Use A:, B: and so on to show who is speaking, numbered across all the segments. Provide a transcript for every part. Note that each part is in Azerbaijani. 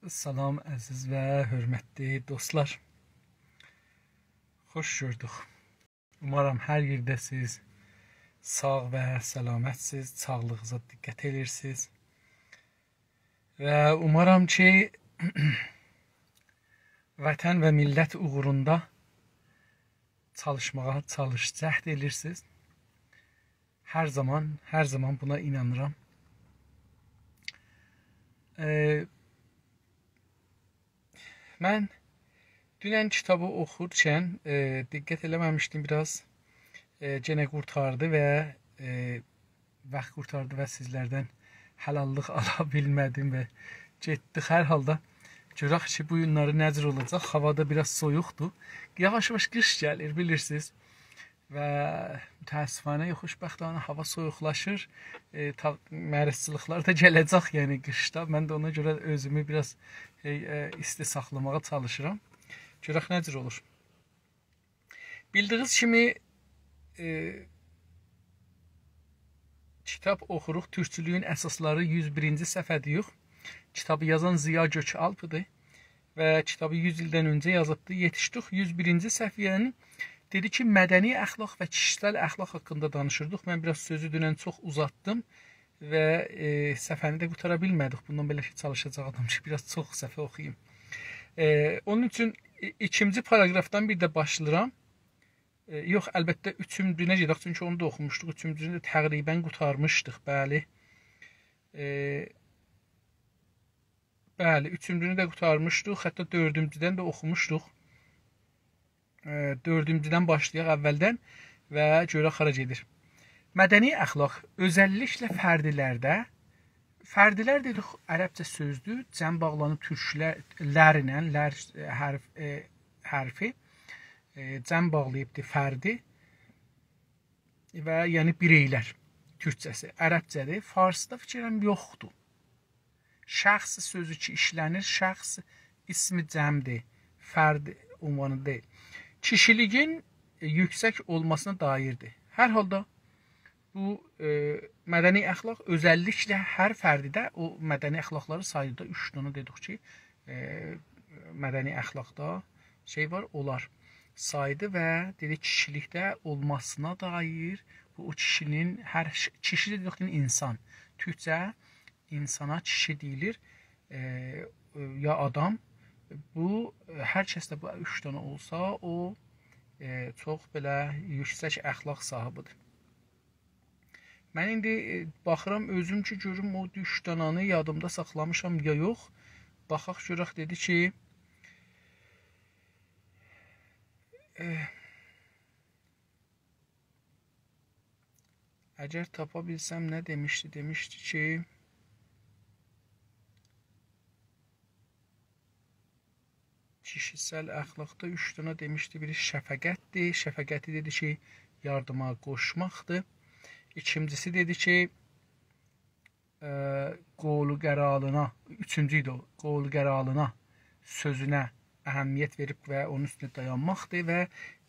A: Salam əziz və hörmətli dostlar. Xoş gördük. Umarım hər yerdəsiz, sağ və salamətsiz, sağlığınıza diqqət edirsiniz. Və umarım ki, vətən və millət uğrunda çalışmağa cəhd edirsiniz. Hər zaman buna inanıram. Mən dünən kitabı oxurkən diqqət eləməmişdim, biraz genə qurtardı və vaxt qurtardı və sizlərdən həlallıq ala bilmədim və getdik. Hər halda görək ki, bu günləri necə olacaq. Havada biraz soyuqdur. Yavaş-yavaş qış gəlir, bilirsiniz. Və mütəəssifanə, xoşbəxtانه hava soyuqlaşır. Məruzçılıqlar da gələcək, yəni qışda. Mən də ona görə özümü biraz isti saxlamağa çalışıram. Görək necə olur. Bildiyiniz kimi kitab oxuruq. Türkçülüyün əsasları 101-ci səhifədəyik. Kitabı yazan Ziya Gökalp'dır və kitabı 100 ildən öncə yazıbdı. Yetişdik 101-ci səhifənin. Dedi ki, mədəni əxlaq və kişisel əxlaq haqqında danışırdıq. Mən biraz sözü dünən çox uzatdım və səhifəni də qutara bilmədik. Bundan belə ki, çalışacaqdım ki, biraz çox səhifə oxuyayım. Onun üçün ikinci paragrafdan bir də başlayıram. Yox, əlbəttə üçüncünə gedək, çünki onu da oxumuşduq. Üçüncünü də təqribən qutarmışdıq, bəli. Bəli, üçüncünü də qutarmışdıq, hətta dördüncüdən də oxumuşduq. Dördüncüdən başlayaq əvvəldən və görək hara gedir. Mədəni əxlaq özəlliklə fərdilər dedik, ərəbcə sözdür, cəm bağlanıb türklərlə, lər hərfi cəm bağlayıbdır fərdi və yəni bireylər türkçəsi, ərəbcədir. Farsda fikirəm yoxdur. Şəxs sözü ki işlənir, şəxs ismi cəmdir, fərd ünvanı deyil. Kişiliğin yüksək olmasına dairdir. Hər halda bu mədəni əxlaq özəlliklə hər fərdidə o mədəni əxlaqları sayıda 3 dənə dedik ki, mədəni əxlaqda şey var, olar saydı və dedi kişilikdə olmasına dair bu o kişinin kişi dedik ki, insan. Türkçə insana kişi deyilir ya adam. Bu, hər kəsdə bu 3 dənə olsa, o çox belə yüksək əxlaq sahibidir. Mən indi baxıram özüm ki, görüm o 3 dənəni yadımda saxlamışam ya yox. Baxaq görək, dedi ki, əgər tapa bilsəm nə demişdi? Demişdi ki, kişisel əxlaqda 3 dənə demişdi. Biri şəfəqətdir. Şəfəqəti dedi ki, yardıma qoşmaqdır. İkincisi dedi ki, qolu qəralına, üçüncü idi o, qolu qəralına, sözünə əhəmiyyət verib və onun üstünə dayanmaqdır və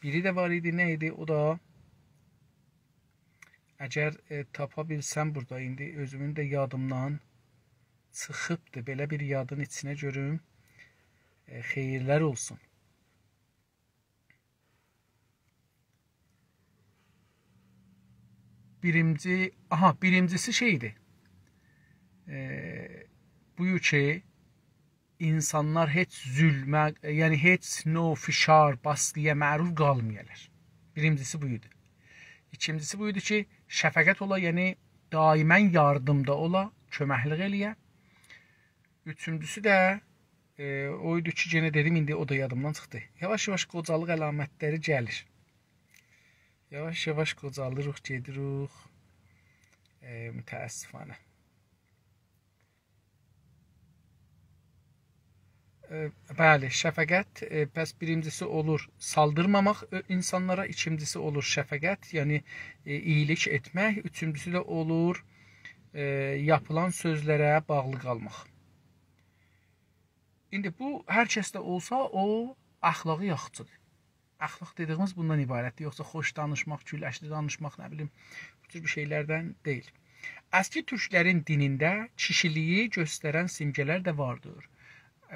A: biri də var idi, nə idi? O da, əgər tapa bilsəm burada, indi özümün də yadımdan çıxıbdır, belə bir yadın içinə görüm. Xeyirlər olsun. Birincisi şeydir. Buyur ki, insanlar heç zülmə, yəni heç növ fişar, baskıya məruz qalmayarlar. Birincisi buydu. İkincisi buydu ki, şəfəqət ola, yəni daimən yardımda ola, köməklik eləyə. Üçüncüsü də oydu ki, yenə dedim, indi o da yadımdan çıxdı. Yavaş-yavaş qocalıq əlamətləri gəlir. Yavaş-yavaş qocalırıq, gedirik. Mütəəssifanə. Bəli, şəfəqət, pəs birincisi olur saldırmamaq insanlara, ikincisi olur şəfəqət, yəni iyilik etmək, üçüncüsü də olur yapılan sözlərə bağlı qalmaq. İndi bu, hər kəsdə olsa, o əxlaqı yaxçıdır. Əxlaq dediyimiz bundan ibarətdir. Yoxsa xoş danışmaq, güləşli danışmaq, nə bilim, bu tür bir şeylərdən deyil. Əski türklərin dinində kişiliyi göstərən simgələr də vardır.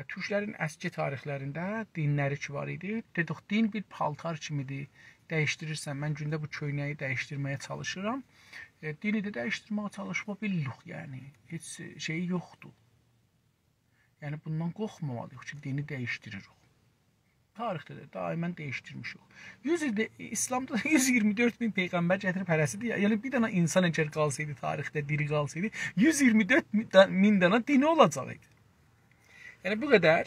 A: Türklərin əski tarixlərində dinləri ki var idi. Dedik, din bir paltar kimidir. Dəyişdirirsən. Mən gündə bu köynəyi dəyişdirməyə çalışıram. Dini də dəyişdirməyə çalışma bilirik, yəni. Heç şeyi yoxdur. Yəni, bundan qorxmamalıyıq ki, dini dəyişdiririk. Tarixdə də daimən dəyişdirmişik. İslamda 124 min peyğəmbər gətirib hərəsidir. Yəni, bir dana insan əgər qalsaydı, tarixdə diri qalsaydı, 124 min dana dini olacaq idi. Yəni, bu qədər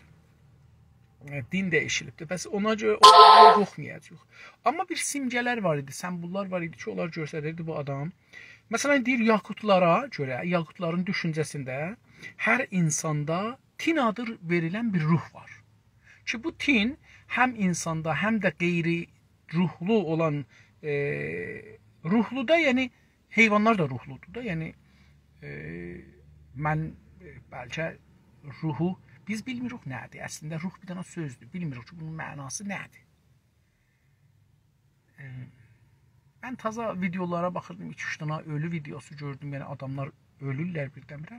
A: din dəyişilibdir. Bəs ona görə qorxmayacaq. Amma bir simgələr var idi, sembollar var idi ki, onlar göstərirdi bu adam. Məsələn, deyir, Yakutlara görə, Yakutların düşüncəsində hər insanda tin adı verilən bir ruh var. Ki, bu tin həm insanda, həm də qeyri ruhlu olan, ruhlu da, yəni, heyvanlar da ruhludur da. Yəni, mən bəlkə ruhu biz bilmirik nədir. Əslində ruh bir dənə sözdür. Bilmirik ki, bunun mənası nədir. Mən taza videolara baxırdım. 2-3 dənə ölü videosu gördüm. Yəni adamlar ölürlər birdən-birə.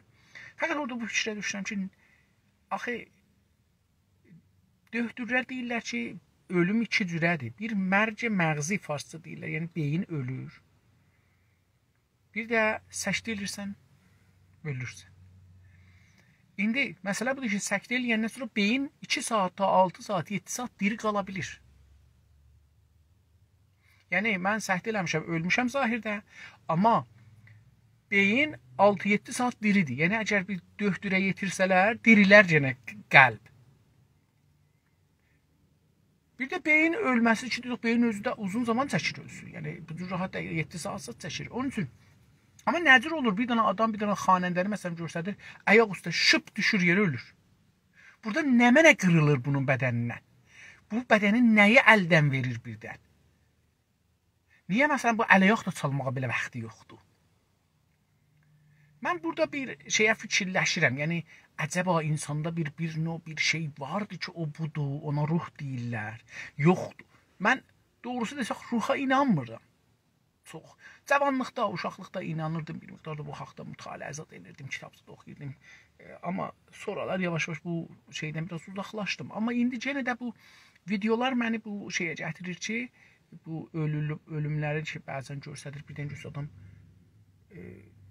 A: Fəqət orada bu fikrə düşürəm ki, axı döhdürlər deyirlər ki, ölüm 2 cürədir. Bir mərc məğzi farsça deyirlər. Yəni beyin ölür. Bir də səkdə elirsən, ölürsən. İndi məsələ budur ki, səkdə eləyəndən sonra beyin 2 saat, 6 saat, 7 saat diri qala bilir. Yəni, mən səkdə eləmişəm, ölmüşəm zahirdə, amma beyin 6-7 saat diridir. Yəni, əgər bir döhdürə yetirsələr, dirilər yenə qəlb. Bir də beyin ölməsi üçün, beyin özü də uzun zaman çəkir ölsün. Yəni, bu cür rahat 7 saat çəkir. Onun üçün amma nəcür olur, bir dənə adam, bir dənə xanəndəni məsələn göstərir, ayaq üstə şıp düşür, yerə ölür. Burada nə mənə qırılır bunun bədənindən? Bu bədənin nəyi əldən verir birdən? Niyə məsələn bu ələyaq da çalmağa belə vaxtı yoxdur? Mən burada bir şeyə fikirləşirəm, yəni əcəba insanda bir şey vardı ki, o budur, ona ruh deyirlər, yoxdur. Mən doğrusu desək ruha inanmıram. Çox. Cavanlıqda, uşaqlıqda inanırdım, bir miqdarda bu haqda mütaliə zad edirdim, kitabda oxuyurdum. Amma sonralar yavaş-yavaş bu şeydən biraz uzaqlaşdım. Amma indi yenə də bu videolar məni bu şeyə gətirir ki, bu ölümləri ki, bəzən göstərir, birdən göstərir adam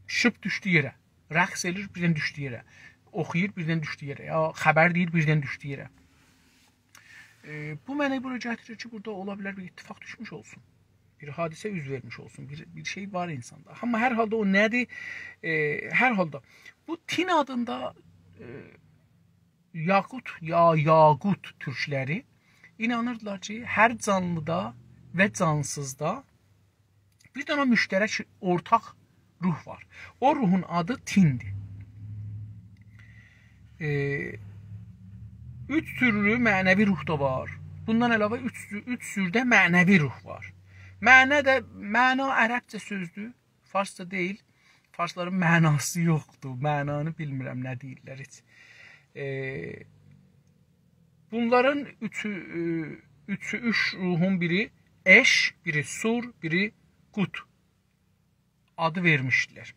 A: şıp düşdü yerə, rəqs edir, birdən düşdü yerə, oxuyur, birdən düşdü yerə, ya xəbər deyir, birdən düşdü yerə. Bu mənə bura gətirir ki, burada ola bilər bir ittifaq düşmüş olsun. Bir hadisə üz vermiş olsun, bir şey var insanda. Amma hər halda o nədir? Hər halda bu tin adında Yaqut türkləri inanırdılar ki, hər canlıda və cansızda bir dənə müştərək ortaq ruh var. O ruhun adı tindir. 3 türlü mənəvi ruh da var. Bundan əlavə 3 sürdə mənəvi ruh var. Məna ərəbcə sözdür, farsça deyil. Farsların mənası yoxdur, mənanı bilmirəm nə deyirlər heç. Bunların üç ruhun biri eş, biri sur, biri qut adı vermişdilər.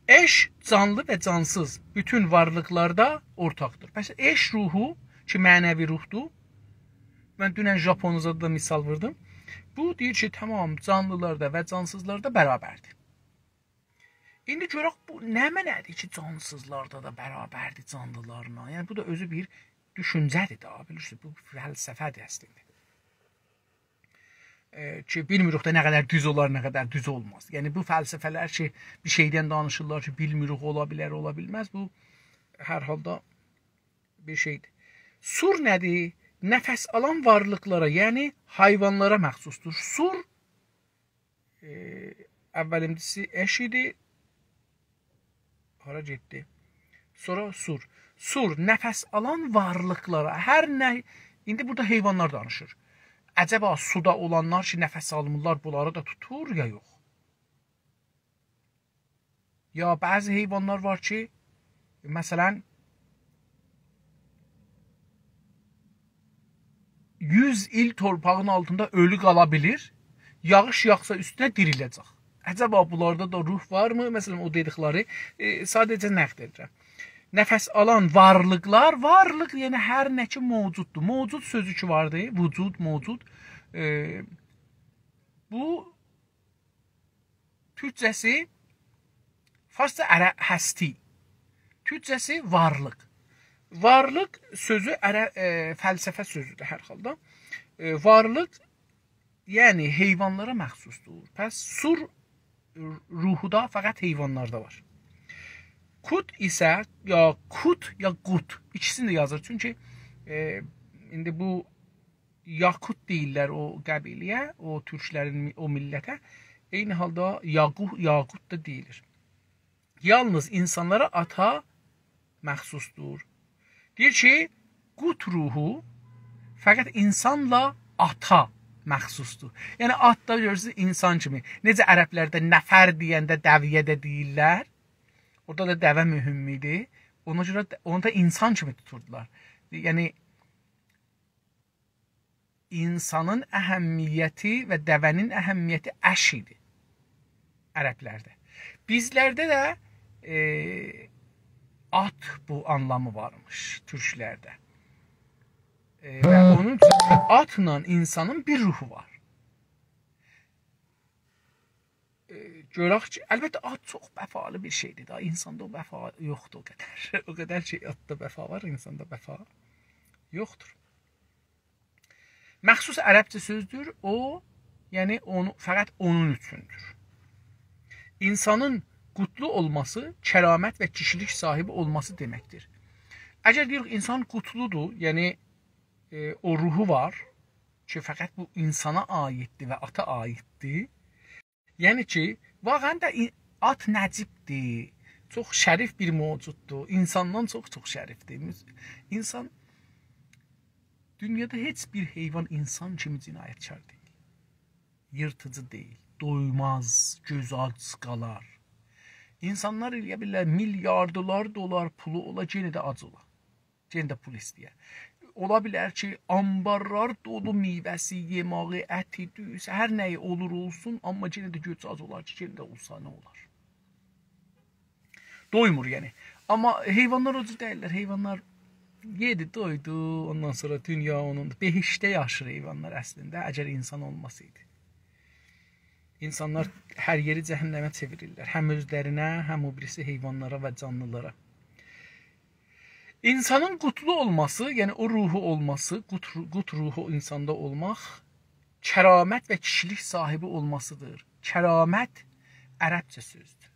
A: Eş canlı və cansız bütün varlıqlarda ortaqdır. Bəs eş ruhu ki mənəvi ruhdur. Mən dünən Japonuzada da misal verdim. Bu deyir ki, tamam canlılarda və cansızlarda bərabərdir. İndi görək bu nə mənədir ki, cansızlarda da bərabərdir canlılarla. Yəni bu da özü bir düşüncədir da, bilirsiniz, bu fəlsəfədir əslində. Ki bilmirik də nə qədər düz olar, nə qədər düz olmaz. Yəni bu fəlsəfələr ki, bir şeydən danışırlar ki, bilmirik, ola bilər, ola bilməz. Bu hər halda bir şeydir. Sur nədir? Nəfəs alan varlıqlara, yəni hayvanlara məxsusdur. Sur əvvəlimcisi eş idi. Hara getdi? Sonra sur. Sur nəfəs alan varlıqlara, hər nə, indi burada heyvanlar danışır. Əcəba suda olanlar ki, nəfəs almırlar, bunları da tutur ya yox? Ya bəzi heyvanlar var ki, məsələn 100 il torpağın altında ölü qala bilir, yağış yağsa üstünə diriləcək. Əcəba bunlarda da ruh varmı? Məsələn, o dedikləri sadəcə nəqd edirəm. Nəfəs alan varlıqlar, varlıq yəni hər nə ki mövcuddur. Mövcud sözü ki vardı, vücud, mövcud. Bu türkcəsi farsça həsti. Türkcəsi varlıq. Varlıq sözü fəlsəfə sözüdür hər halda. Varlıq yəni heyvanlara məxsusdur. Pəs sur ruhu da fəqət heyvanlarda var. Kut isə ya kut ya qut ikisini də yazır. Çünki indi bu Yakut deyirlər o qəbiləyə, o türklərin o millətə. Eyni halda Yaqut da deyilir. Yalnız insanlara ata məxsusdur. Deyir ki, qut ruhu fəqət insanla ata məxsusdur. Yəni at da görürsünüz insan kimi. Necə ərəblərdə nəfər deyəndə dəviyə də deyirlər. Orada da dəvə mühüm idi. Ona görə onu da insan kimi tuturdular. Yəni insanın əhəmiyyəti və dəvənin əhəmiyyəti əş idi ərəblərdə. Bizlərdə də at bu anlamı varmış türklərdə. Və onun üçün atla insanın bir ruhu var. Görək ki, əlbəttə at çox vəfalı bir şeydir da. İnsanda o vəfa yoxdur o qədər. O qədər ki, atda vəfa var, insanda vəfa yoxdur. Məxsus ərəbcə sözdür, o, yəni onu fəqət onun üçündür. İnsanın qutlu olması, kəramət və kişilik sahibi olması deməkdir. Əgər deyirik, insan qutludur, yəni o ruhu var ki, fəqət bu insana aiddir və ata aiddir. Yəni ki, vaqən də at nəcibdir, çox şərif bir mövcuddur, insandan çox şərifdir. İnsan, dünyada heç bir heyvan insan kimi cinayətkar deyil, yırtıcı deyil, doymaz, göz ac qalar. İnsanlar eləyə bilər, milyardolar dolar pulu ola, yenə də ac ola, yenə də pul istəyər. Ola bilər ki, ambarlar dolu meyvəsi, yemağı, əti, düyüs, hər nəyi olur olsun, amma yenə də göz az olar ki, yenə də olsa nə olar? Doymur yəni. Amma heyvanlar o cür deyirlər, heyvanlar yedi, doydu, ondan sonra dünya onundur. Behişdə yaşır heyvanlar əslində, əgər insan olmasaydı. İnsanlar hər yeri cəhənnəmə çevirirlər, həm özlərinə, həm o birisi heyvanlara və canlılara. İnsanın qutlu olması, yəni o ruhu olması, qut ruhu insanda olmaq, kəramət və kişilik sahibi olmasıdır. Kəramət ərəbcə sözdür.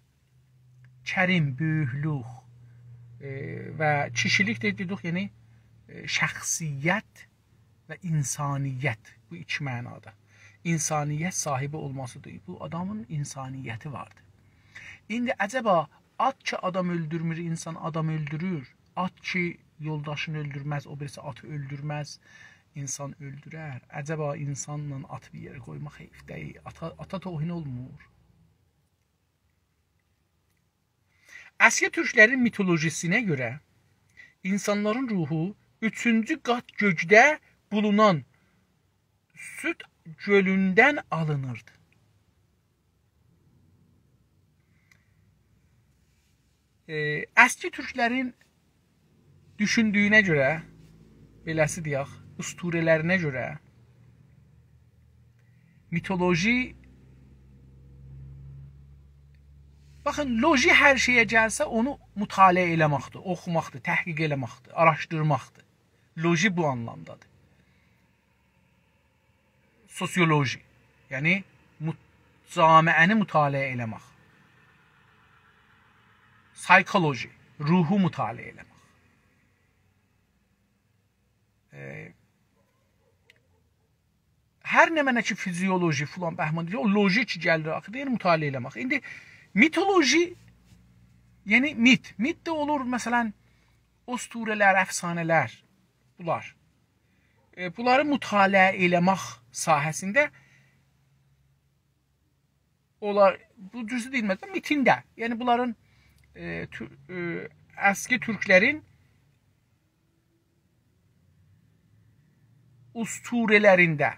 A: Kərim, böyüklük və kişilik dedik, yəni şəxsiyyət və insaniyyət, bu iki mənada. İnsaniyyət sahibi olmasıdır. Bu adamın insaniyyəti vardır. İndi əcəba at ki adam öldürmür, insan adam öldürür. At ki yoldaşını öldürməz, o birisi atı öldürməz, insan öldürər. Əcəba insanla at bir yerə qoymaq heyf deyil. Ata tohin olmur. Asiya türklərin mitolojisinə görə insanların ruhu 3-cü qat göqdə bulunan süd gölündən alınırdı. Əski türklərin düşündüyünə görə, beləsi deyək, usturələrinə görə mitoloji, baxın, loji hər şeyə gəlsə onu mütaliə eləməkdir, oxumaqdır, təhqiq eləməkdir, araşdırmaqdır. Loji bu anlamdadır. Sosioloji, yəni camiəni mütaliə eləmək. Psixoloji, ruhu mütaliə eləmək. Hər nə mənə ki fizioloji filan bəhman deyir, o loji ki gəlir axı deyir, mütaliə eləmək. İndi mitoloji, yəni mit də olur, məsələn, usturələr, əfsanələr, bunlar. Bunları mütaliə eləmək sahəsində onlar, bu cüzü deyilməz, mitində, yəni bunların əski türklərin usturələrində,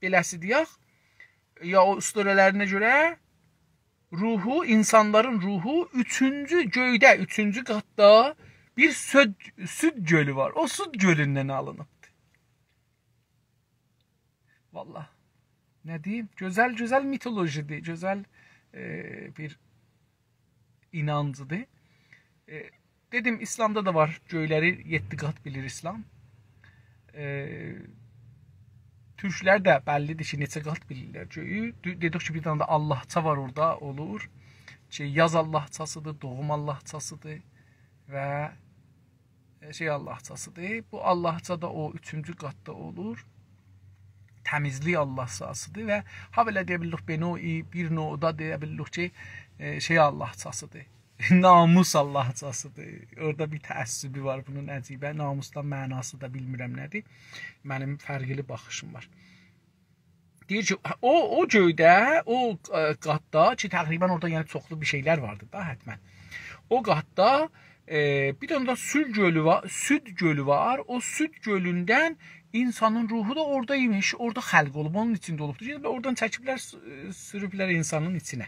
A: beləsi deyək, ya o usturələrinə görə ruhu, insanların ruhu göydə, üçüncü qatda bir süd gölü var. O süd gölündən alınıbdır. Vallahi. Ne diyeyim? Güzel mitolojidir. Güzel bir inancıdır. Dedim İslam'da da var. Göyleri 7 qat bilir İslam. Türklər də bəllidir ki, neçə qat bilirlər göyü. Dedik ki, bir tane de Allahça var orada olur. Yaz Allahçasıdır, doğum Allahçasıdır və Allahçasıdır. Bu Allahça da o 3-cü qatda olur. Təmizlik Allahçasıdır və ha belə deyə bilirik bir noda deyə bilirik ki, Allahçasıdır. Namus Allahçasıdır. Orada bir təəssübü var bunun əcibə. Namusdan mənası da bilmirəm nədir. Mənim fərqli baxışım var. Deyir ki, o göydə, o qatda ki, təqribən orada yəni çoxlu bir şeylər vardı da hətmən. O qatda bir dənə də süd gölü var. O süd gölündən insanın ruhu da oradaymış. Orada xəlq olub, onun içində olubdur. Yəni, oradan çəkiblər, sürüblər insanın içinə.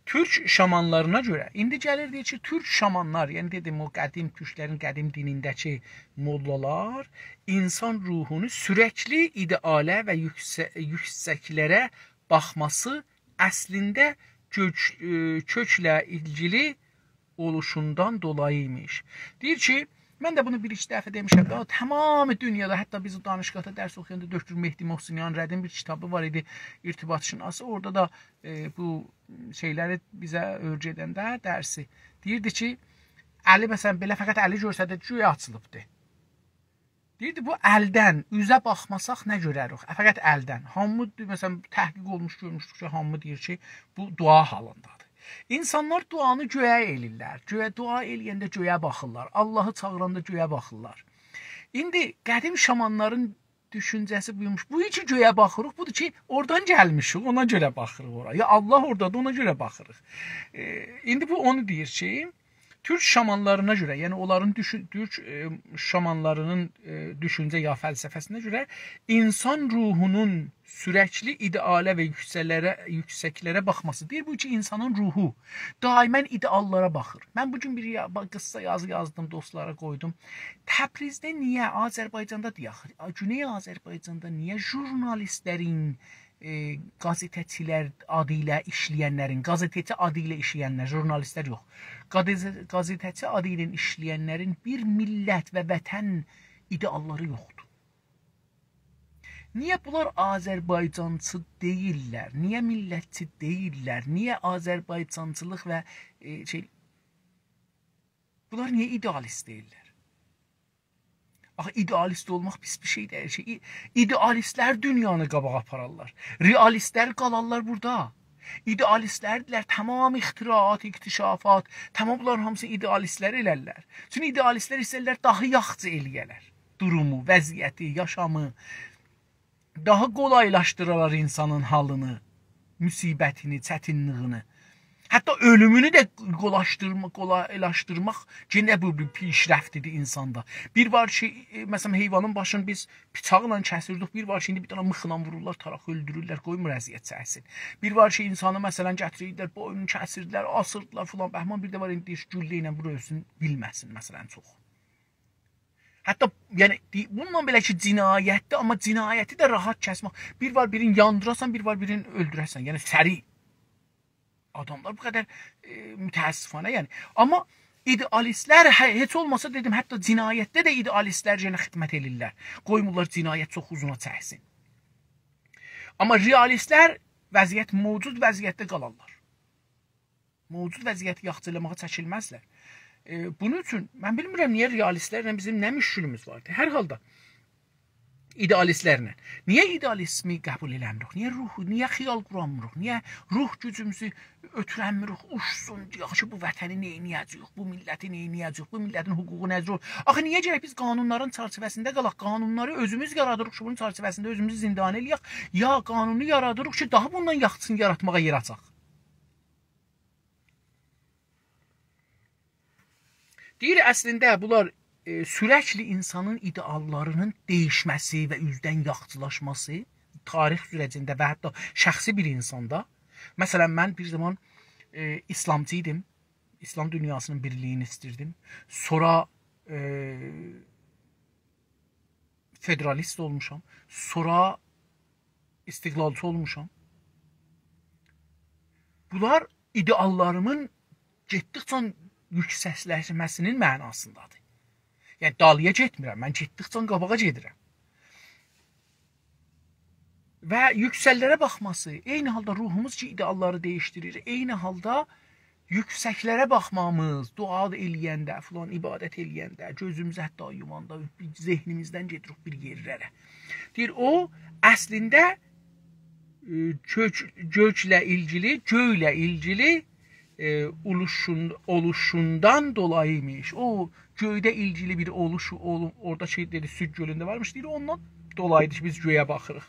A: Türk şamanlarına göre, indi gəlir deyir ki, Türk şamanlar, yəni dedim o qədim Türklərin qədim dinindəki mollalar insan ruhunu sürəkli idealə və yüksəklərə baxması əslində köklə ilgili oluşundan dolayıymış. Deyir ki, mən də bunu bir-iki dəfə demişəm də, tamamı dünyada, hətta biz danışqata dərs oxuyanda Dr. Mehdi Mohsinyan Rədin bir kitabı var idi, irtibat şinası. Orada da bu şeyləri bizə örgü edəndə dərsi deyirdi ki, əli məsələn belə fəqət əli görsədə güya açılıbdır. Deyirdi, bu əldən üzə baxmasaq nə görərik? Fəqət əldən. Hamı məsələn təhqiq olmuş görmüşdük ki, hamı deyir ki, bu dua halındadır. İnsanlar duanı göyə elirlər. Dua eləyəndə göyə baxırlar. Allahı çağıranda göyə baxırlar. İndi qədim şamanların düşüncəsi buymuş. Bu iki göyə baxırıq. Budur ki, oradan gəlmişik. Ona görə baxırıq oraya. Ya Allah oradadır, ona görə baxırıq. İndi bu onu deyir ki, Türk şamanlarına göre, yani onların Türk şamanlarının düşünce ya felsefesine göre insan ruhunun sürekli ideale ve yükseklere bakması değil. Bu ki insanın ruhu daimen ideallara bakır. Ben bugün bir kısa yazı yazdım, dostlara koydum. Təbrizdə niye, Azerbaycan'da deyək, Güney Azerbaycan'da niye jurnalistlerin gazeteciler adıyla işleyenlerin, gazeteci adıyla işleyenler, jurnalistler yok. Gazeteci adıyla işleyenlerin bir millet ve vətən idealları yoktu. Niye bunlar Azerbaycancı değiller? Niye milletçi değiller? Niye Azerbaycancılık ve bunlar niye idealist değiller? İdealist olmaq pis bir şey deyil. İdealistlər dünyanı qabağa apararlar. Realistlər qalarlar burada. İdealistlərdirlər, tamam ixtiraat, iktişafat, tamam bunlar hamısı idealistlər elərlər. Çünki idealistlər istəyirlər daha yaxşı eləyələr. Durumu, vəziyyəti, yaşamı daha qolaylaşdırarlar insanın halını, müsibətini, çətinliyini. Hatta ölümünü de kolaylaştırmak yine bu bir pişrəftidir insanda. Bir var ki, mesela heyvanın başını biz bıçaqla kəsirdik, bir var ki, indi bir tane mıxla vururlar, taraq öldürürlər, qoymur əziyyət çəksin. Bir var ki, insanı məsələn gətirirlər, boynunu kəsirlər, asırdılar filan, bəhman bir də var indi güllə ilə vur ölsün, bilməsin məsələn çox. Hatta yani bununla belə ki, cinayətdir, amma cinayəti də rahat kəsmək. Bir var birini yandırasan, bir var birini öldürəsən, yəni səri. Adamlar bu kadar müteessifane yani. Ama idealistler hiç olmasa dedim, hatta cinayette de idealistler yine xidmət edirlər. Qoymurlar cinayet çok uzuna çəksin. Ama realistler vəziyyət, mevcud vəziyyətdə qalarlar. Mevcud vəziyyəti yaxçılamağa çəkilməzlər. Bunun üçün mən bilmirəm niye realistlərlə bizim nə müşkülümüz vardı. Hər halda idealistlərlə. Niye idealizmi qəbul eləmirik? Niye ruhu, niye xiyal quramırıq? Niye ruh gücümüzü ötürəmirik? Uçsun, deyək ki, bu vətəni neyniyəcəyik? Bu milləti neyniyəcəyik? Bu millətin hüququ necə olur? Axı niyə gərək biz qanunların çərçivəsində qalaq? Qanunları özümüz yaradırıq ki, bunun çərçivəsində özümüzü zindan eləyək? Ya qanunu yaradırıq ki, daha bundan yaxşısını yaratmağa yer açaq? Deyir, əslində bunlar sürekli insanın ideallarının değişmesi ve üzdən yaxçılaşması tarix sürecində və hətta şəxsi bir insanda. Mesela ben bir zaman İslamcı idim. İslam dünyasının birliğini istirdim. Sonra federalist olmuşam. Sonra istiqlalçı olmuşam. Bunlar ideallarımın getdikcə yüksəkləşməsinin mənasındadır. Yəni dalıya getmirəm, mən getdikcə qabağa gedirəm. Və yüksəklərə baxması, eyni halda ruhumuz ki idealları değiştirir. Eyni halda yüksəklərə baxmamız, dua eləyəndə, filan ibadət eləyəndə, gözümüz hətta yumanda, zehnimizdən gedirik bir yerlərə. Deyir, o əslində göklə ilgili, göylə ilgili oluşundan dolayıymış. O göydə ilgili bir oluş, orada şey dedi, Süd gölündə varmış, deyir, ondan dolayıdır ki biz göyə baxırıq.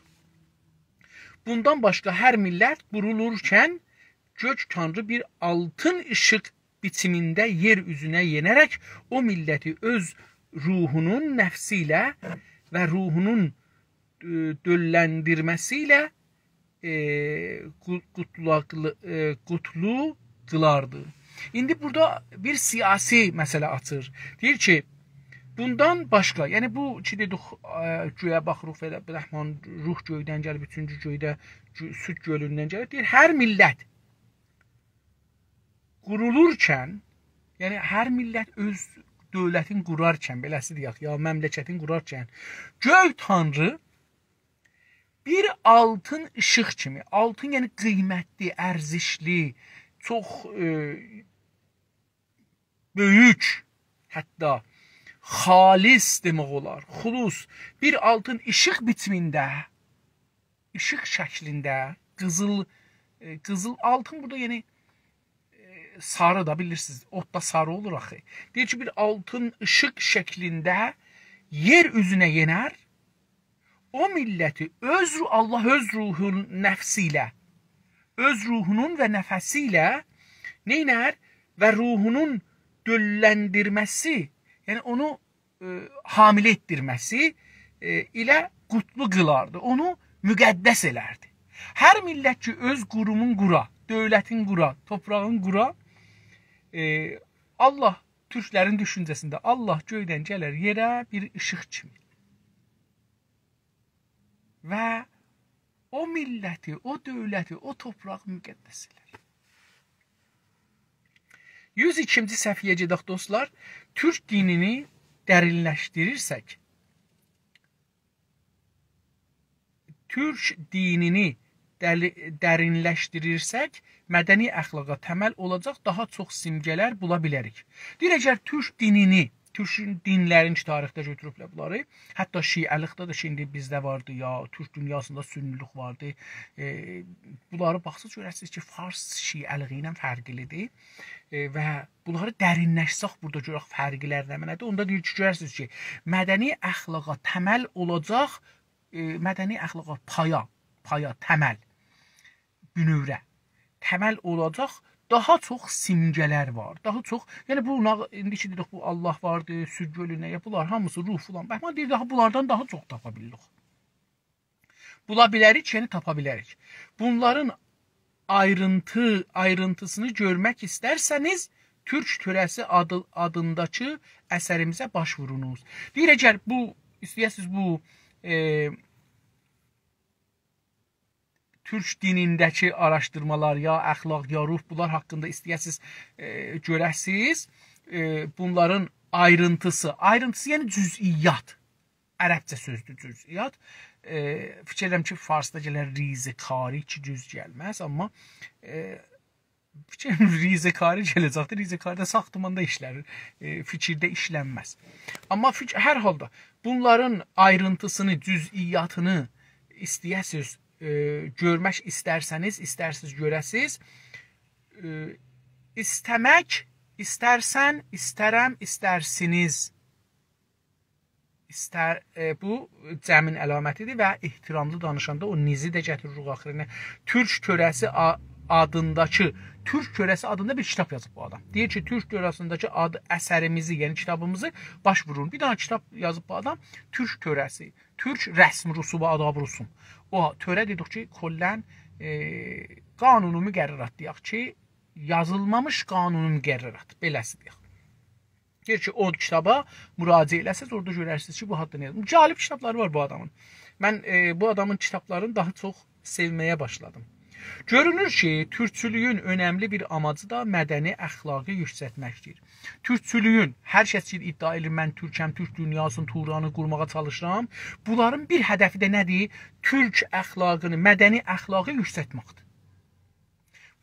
A: Bundan başqa hər millət qurulurkən gök tanrı bir altın ışıq biçimində yer üzünə yenərək o milləti öz ruhunun nəfsi ilə və ruhunun dölləndirməsilə qutlu qılardı. İndi burada bir siyasi məsələ açır. Deyir ki, bundan başqa, yəni bu ki dedik, göyə baxırıq və Rəhman ruh göydən gəlib, üçüncü göydə Süd gölündən gəlib. Deyir, hər millət qurulurkən, yəni hər millət öz dövlətin qurarkən, beləsi deyək, ya məmləkətin qurarkən, göy tanrı bir altın ışıq kimi, altın yəni qiymətli, ərzişli, çox böyük, hətta xalis demək olar, xulus, bir altın ışıq biçimində, ışıq şəklində, qızıl altın burada yəni sarı da bilirsiniz, otda sarı olur axı. Deyir ki, bir altın ışıq şəklində yer üzünə yenər, o milləti Allah öz ruhunun nəfsi ilə, öz ruhunun və nəfəsi ilə neynər və ruhunun dölləndirməsi, yəni onu hamilə etdirməsi ilə qutlu qılardı, onu müqəddəs elərdi. Hər millət ki, öz qurumun qura, dövlətin qura, toprağın qura, Allah, türklərin düşüncəsində Allah göydən gələr yerə bir ışıq kimi. Və o milləti, o dövləti, o toprağı müqəddəs elər. 102-ci səhifəyə gedək dostlar. Türk dinini dərinləşdirirsək, mədəni əxlaqa təməl olacaq daha çox simgələr bula bilərik. Deyir, əgər türk dinini, türk dinlərin ki, tarixdə götürüblər bunları, hətta şiəlikdə də şimdi bizdə vardı, ya türk dünyasında sünnülük vardı. Bunları baxsız görərsiniz ki, fars şiəliği ilə fərqlidir və bunları dərinləşsək burada görək fərqlər nə mənədir. Onda deyir ki, görərsiniz ki, mədəni əxlaqa təməl olacaq, mədəni əxlaqa paya, təməl, bünövrə, təməl olacaq daha çox simgələr var. Daha çox, yəni bu, indi ki dedik, bu Allah vardı, Süd gölünə, bunlar hamısı ruh falan. Bəhman deyir, bunlardan daha çox tapa bilirik. Bula bilərik, yəni tapa bilərik. Bunların ayrıntısını görmək istərsəniz, Türk törəsi adındakı əsərimizə başvurunuz. Deyir, əgər bu, istəyəsiniz bu Türk dinindəki araşdırmalar, ya əxlaq, ya ruh, bunlar haqqında istəyəsiniz görəsiniz. Bunların ayrıntısı yəni cüz'iyyat. Ərəbcə sözdür cüz'iyyat. Fikir edirəm ki, farsda gələr rizikari ki, cüz gəlməz, amma fikir edirəm rizikari gələcəkdir. Rizikaridə saxtımanda işlər, fikirdə işlənməz. Amma hər halda bunların ayrıntısını, cüz'iyyatını istəyəsiniz görmək istərsəniz, görəsiniz. İstəmək, istərsən, istərəm, istərsiniz. Bu cəmin əlamətidir və ehtiramlı danışanda o nizi də gətiririk axirinə. Türk törəsi adında bir kitab yazıb bu adam. Deyir ki, Türk törəsindəki adı əsərimizi, yəni kitabımızı başvurun. Bir dənə kitab yazıb bu adam, Türk törəsi, Türk rəsm rusubu adab rusum. O törə dedik ki, kollən qanunu müqərrərat deyək ki, yazılmamış qanunun müqərrəratı. Beləsi deyək. Deyir ki, o kitaba müraciə eləsəz, orada görərsiniz ki, bu hadda nə yazılmış. Cəlib kitabları var bu adamın. Mən bu adamın kitablarını daha çox sevməyə başladım. Görünür ki, türkçülüyün önəmli bir amacı da mədəni əxlaqı yüksəltməkdir. Türkçülüyün, hər kəs ki iddia edir, mən türkəm, türk dünyasının turanı qurmağa çalışıram. Bunların bir hədəfi də nədir? Türk əxlaqını, mədəni əxlaqı yüksəltməkdir.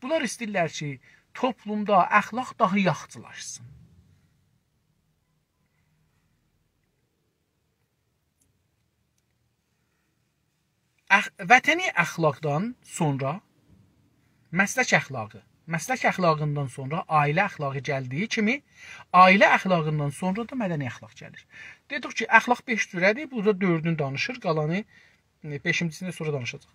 A: Bunlar istəyirlər ki, toplumda əxlaq daha yaxşılaşsın. Vətəni əxlaqdan sonra məslək əxlaqı, məslək əxlaqından sonra ailə əxlaqı gəldiyi kimi, ailə əxlaqından sonra da mədəni əxlaq gəlir. Dedik ki, əxlaq 5 cürədir, burada 4-ünü danışır, qalanı 5-incisini sonra danışacaq.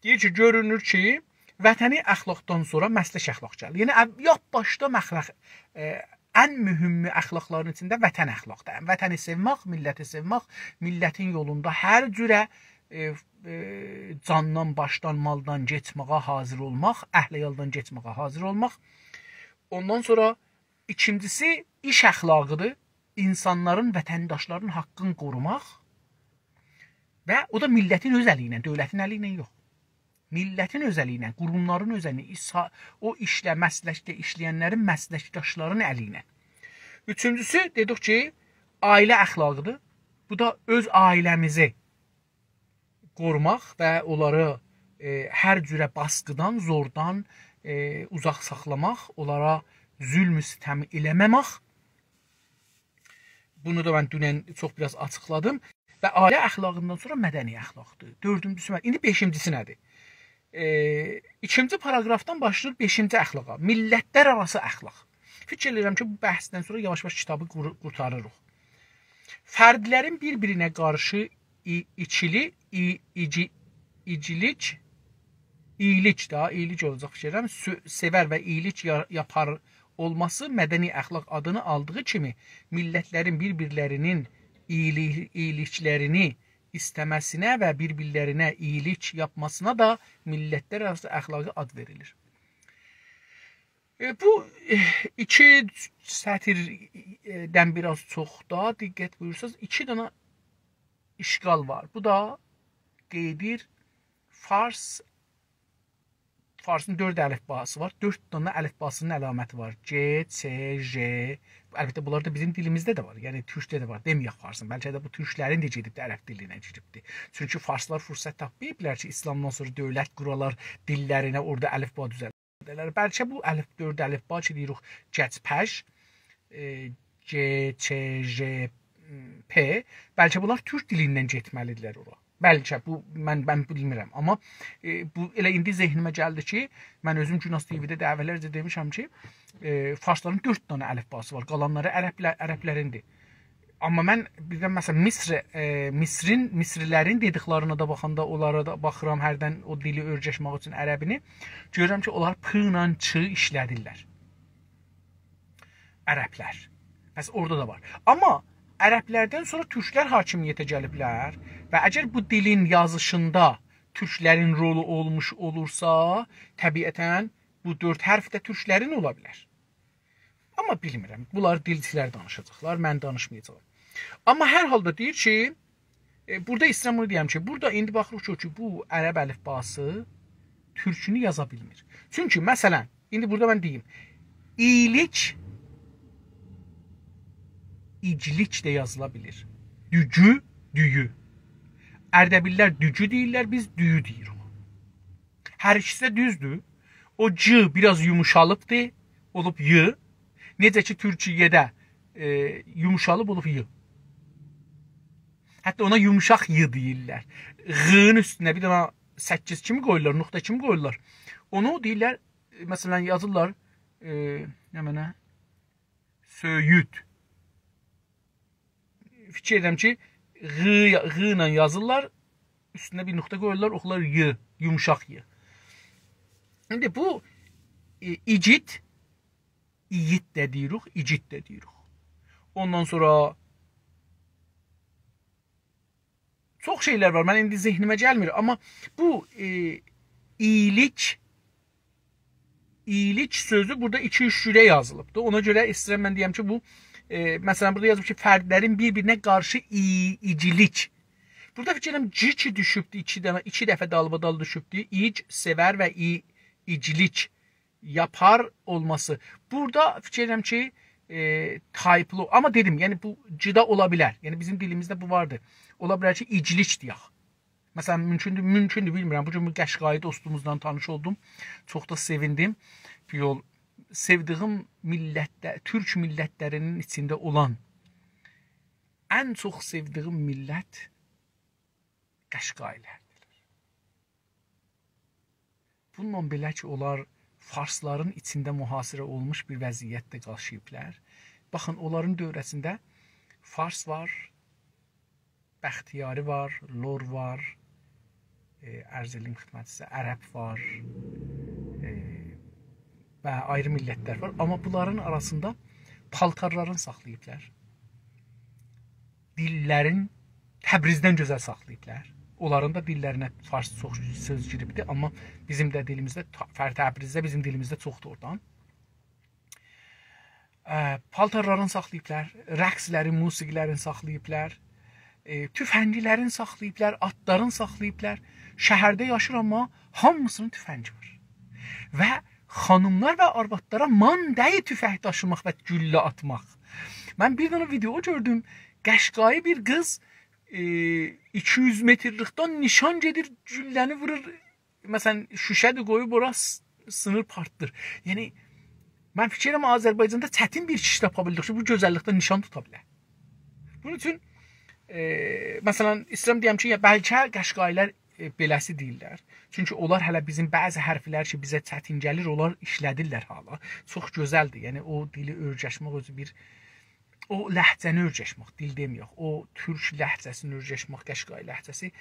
A: Deyir ki, görünür ki, vətəni əxlaqdan sonra məslək əxlaq gəlir. Yəni, yap başda ən mühümü əxlaqların içində vətən əxlaqdır. Vətəni sevmək, milləti sevmək, millətin yolunda hər cürə candan, başdan, maldan geçməyə hazır olmaq, əhləyaldan geçməyə hazır olmaq. Ondan sonra ikincisi iş əxlaqıdır. İnsanların, vətəndaşların haqqını qorumaq və o da millətin öz əli ilə, dövlətin əli ilə yox. Millətin öz əli ilə, qurumların öz əli ilə, o işlə, məsləkdə işləyənlərin, məsləkdaşların əli ilə. Üçüncüsü, dedik ki, ailə əxlaqıdır. Bu da öz ailəmizi qorumaq və onları hər cürə baskıdan, zordan uzaq saxlamaq, onlara zülmü sitəmi eləməmək. Bunu da mən dünən çox biraz açıqladım. Və ailə əxlaqından sonra mədəni əxlaqdır. Dördüncüsü, indi beşincisi nədir? İkinci paragrafdan başlayır beşinci əxlaqa. Millətlər arası əxlaq. Fikir edirəm ki, bu bəhsdən sonra yavaş-yavaş kitabı qurtarırıq. Fərdlərin bir-birinə qarşı iyilik olacaq fikirəm, sevər və iyilik yapar olması mədəni əxlaq adını aldığı kimi millətlərin bir-birlərinin iyiliklərini istəməsinə və bir-birlərinə iyilik yapmasına da millətlər arası əxlaqı ad verilir. Bu iki sətirdən biraz çox da diqqət buyursanız, iki dənə işgal var. Bu da qeydir Farsın 4 əlifbası var. 4 dənə əlifbasının əlaməti var. C, C, J. Əlbəttə bunlar da bizim dilimizdə də var. Yəni türkdə də var. Deməyək Farsın. Bəlkə də bu türklərin də gedib də ərəb dilinə giribdi. Çünki farslar fürsət tapmayıblar ki, İslamdan sonra dövlət quralar dillərinə orada əlifba düzəldilər. Bəlkə bu 4 əlifba ki deyirik Gəcpəj, C, Ç, J, P. Bəlkə bunlar türk dilindən getməlidirlər ora. Bəlkə bu mən bilmirəm, amma bu elə indi zehnimə gəldi ki, mən özüm Günas TV-də dəvələrcə demişəm ki, farsların 4 dənə əlifbası var, qalanları ərəblərindir. Amma mən birdən məsələn Misrilərin dediklərinə də baxanda onlara da baxıram, hərdən o dili örgəşmək üçün ərəbini, görürəm ki, onlar p ilə ç işlədirlər. Ərəblər. Bəs orada da var. Amma ərəblərdən sonra türklər hakimiyyətə gəliblər və əgər bu dilin yazışında türklərin rolu olmuş olursa, təbiətən bu 4 hərf də türklərin ola bilər. Amma bilmirəm, bunlar dilçilər danışacaqlar, mən danışmayacağam. Amma hər halda deyir ki, burada istəyirəm bunu deyəm ki, burada indi baxırıq ki, bu ərəb əlifbası türkünü yaza bilmir. Çünki məsələn, indi burada mən deyim, iyilik iclik də yazıla bilir. Dügü, düyü. Ərdəbillər dügü deyirlər, biz düyü deyirik. Hər ikisi də düzdür. O c biraz yumuşalıbdır, olub y. Necə ki, Türkiyədə yumuşalıb olub y. Hətta ona yumuşaq y deyirlər. G-ın üstünə bir dənə 8 kimi qoyurlar, nöqtə kimi qoyurlar. Onu deyirlər, məsələn, yazırlar, söyüd. Fikir edirəm ki, g ilə yazırlar, üstünə bir nöqtə qoyurlar, oxular y, yumuşaq y. İndi bu icid, iyid də deyirik, icid də deyirik. Ondan sonra çox şeylər var, mən indi zehnimə gəlmir, amma bu iyilik, İyilik sözü burada 2-3 cürə yazılıbdır. Ona görə istəyirəm mən deyəm ki, bu məsələn burada yazılıb ki, fərdlərin bir-birinə qarşı icilik. Burada fikirəm c düşübdü, 2 dəfə dalbadal düşübdü. İc, sevər və icilik yapar olması. Burada fikirəm ki, type'lu. Ama dedim yani bu cida olabilir. Yani bizim dilimizde bu vardı. Olabilir ki icilik deyək. Mesela mümkündür bilmirəm. Bu gün Qəşqai dostumuzdan tanış oldum. Çok da sevindim. Bir yol sevdiğim millətlər, Türk millətlərinin içinde olan en çok sevdiğim millət Qəşqailərdir. Bununla belə ki, onlar Farsların içində mühasirə olmuş bir vəziyyətdə qaşıyıblar. Baxın, onların dövrəsində Fars var, Bəxtiyari var, Lor var, Ərzelim xidmətçisi, Ərəb var və ayrı millətlər var. Amma bunların arasında paltarların saxlayıblar. Dillərin Təbrizdən gözəl saxlayıblar. Onların da dillərinə fars çox söz giribdir, amma bizim də dilimizdə, Təbrizdə bizim dilimizdə çoxdur oradan. Paltarların saxlayıblar, rəqslərin, musiqilərin saxlayıblar, tüfəngilərin saxlayıblar, atların saxlayıblar. Şəhərdə yaşır, amma hamısının tüfəngi var. Və xanımlar və arvadlara man deyil tüfəng daşımaq və güllə atmaq. Mən bir dənə video gördüm, Qəşqai bir qız 200 metrlikdən nişan gedir, gülləni vurur. Məsələn, şüşədir qoyub orası sınır partdır. Yəni, mən fikirəm Azərbaycanda çətin bir kişi tapa bildik ki, bu gözəllikdə nişan tuta bilər. Bunun üçün, məsələn, istəyirəm deyəm ki, bəlkə Qəşqailər beləsi deyirlər. Çünki onlar hələ bizim bəzi hərflər ki, bizə çətin gəlir, onlar işlədirlər hala. Çox gözəldir. Yəni, o dili öyrəşmək özü bir... O ləhcəni öyrəşmək, dil deməyək. O türk ləhcəsini öyrəşmək, Qəşqai ləhcəsi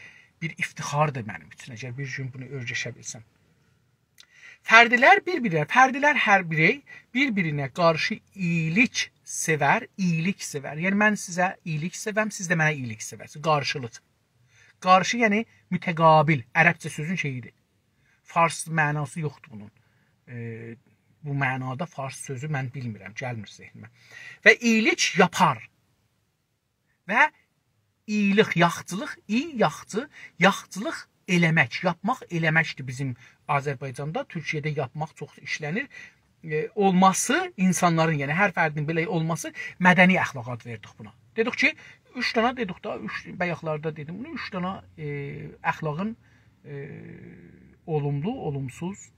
A: bir iftixardır mənim üçün. Əgər bir gün bunu öyrəşə bilsəm. Fərdilər fərdilər hər birey bir-birinə qarşı iyilik sevər, iyilik sevər. Yəni, mən sizə iyilik sevəm, siz də mənə iyilik sevərsiniz. Qarşılıq. Qarşı, yəni mütəqabil. Ərəbcə sözün şeyidir. Fars mənası yoxdur bunun. Bu mənada fars sözü mən bilmirəm, gəlmir zehnimə. Və iyilik yapar. Və iyilik, yaxçılıq, yaxçılıq eləmək, yapmaq eləməkdir bizim Azərbaycanda. Türkiyədə yapmaq çox işlənir. Olması, insanların, yəni hər fərdin belə olması mədəni əxlaq ad verdik buna. Dedik ki, 3 dənə dedik da, bayaqlarda dedim bunu, 3 dənə əxlaqın olumlu, olumsuz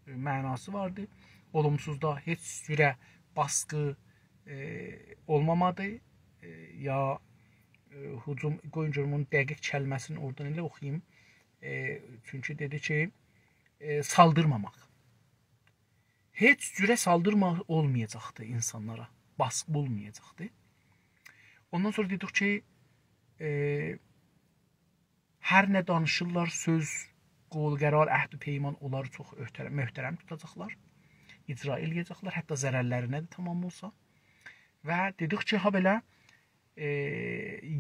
A: mənası vardı. Olumsuzda heç cürə baskı olmamadı. Ya hücum, qoyun görüm dəqiq kəlməsini oradan elə oxuyayım. Çünki dedi ki, saldırmamaq. Heç cürə saldırmaq olmayacaqdı insanlara. Baskı olmayacaqdı. Ondan sonra dedik ki, hər nə danışırlar, söz, qol, qərar, əhd-i peyman onları çox möhtərəm tutacaqlar. İcra eləyəcəklər, hətta zərərlərinə də tamam olsa. Və dedik ki, ha belə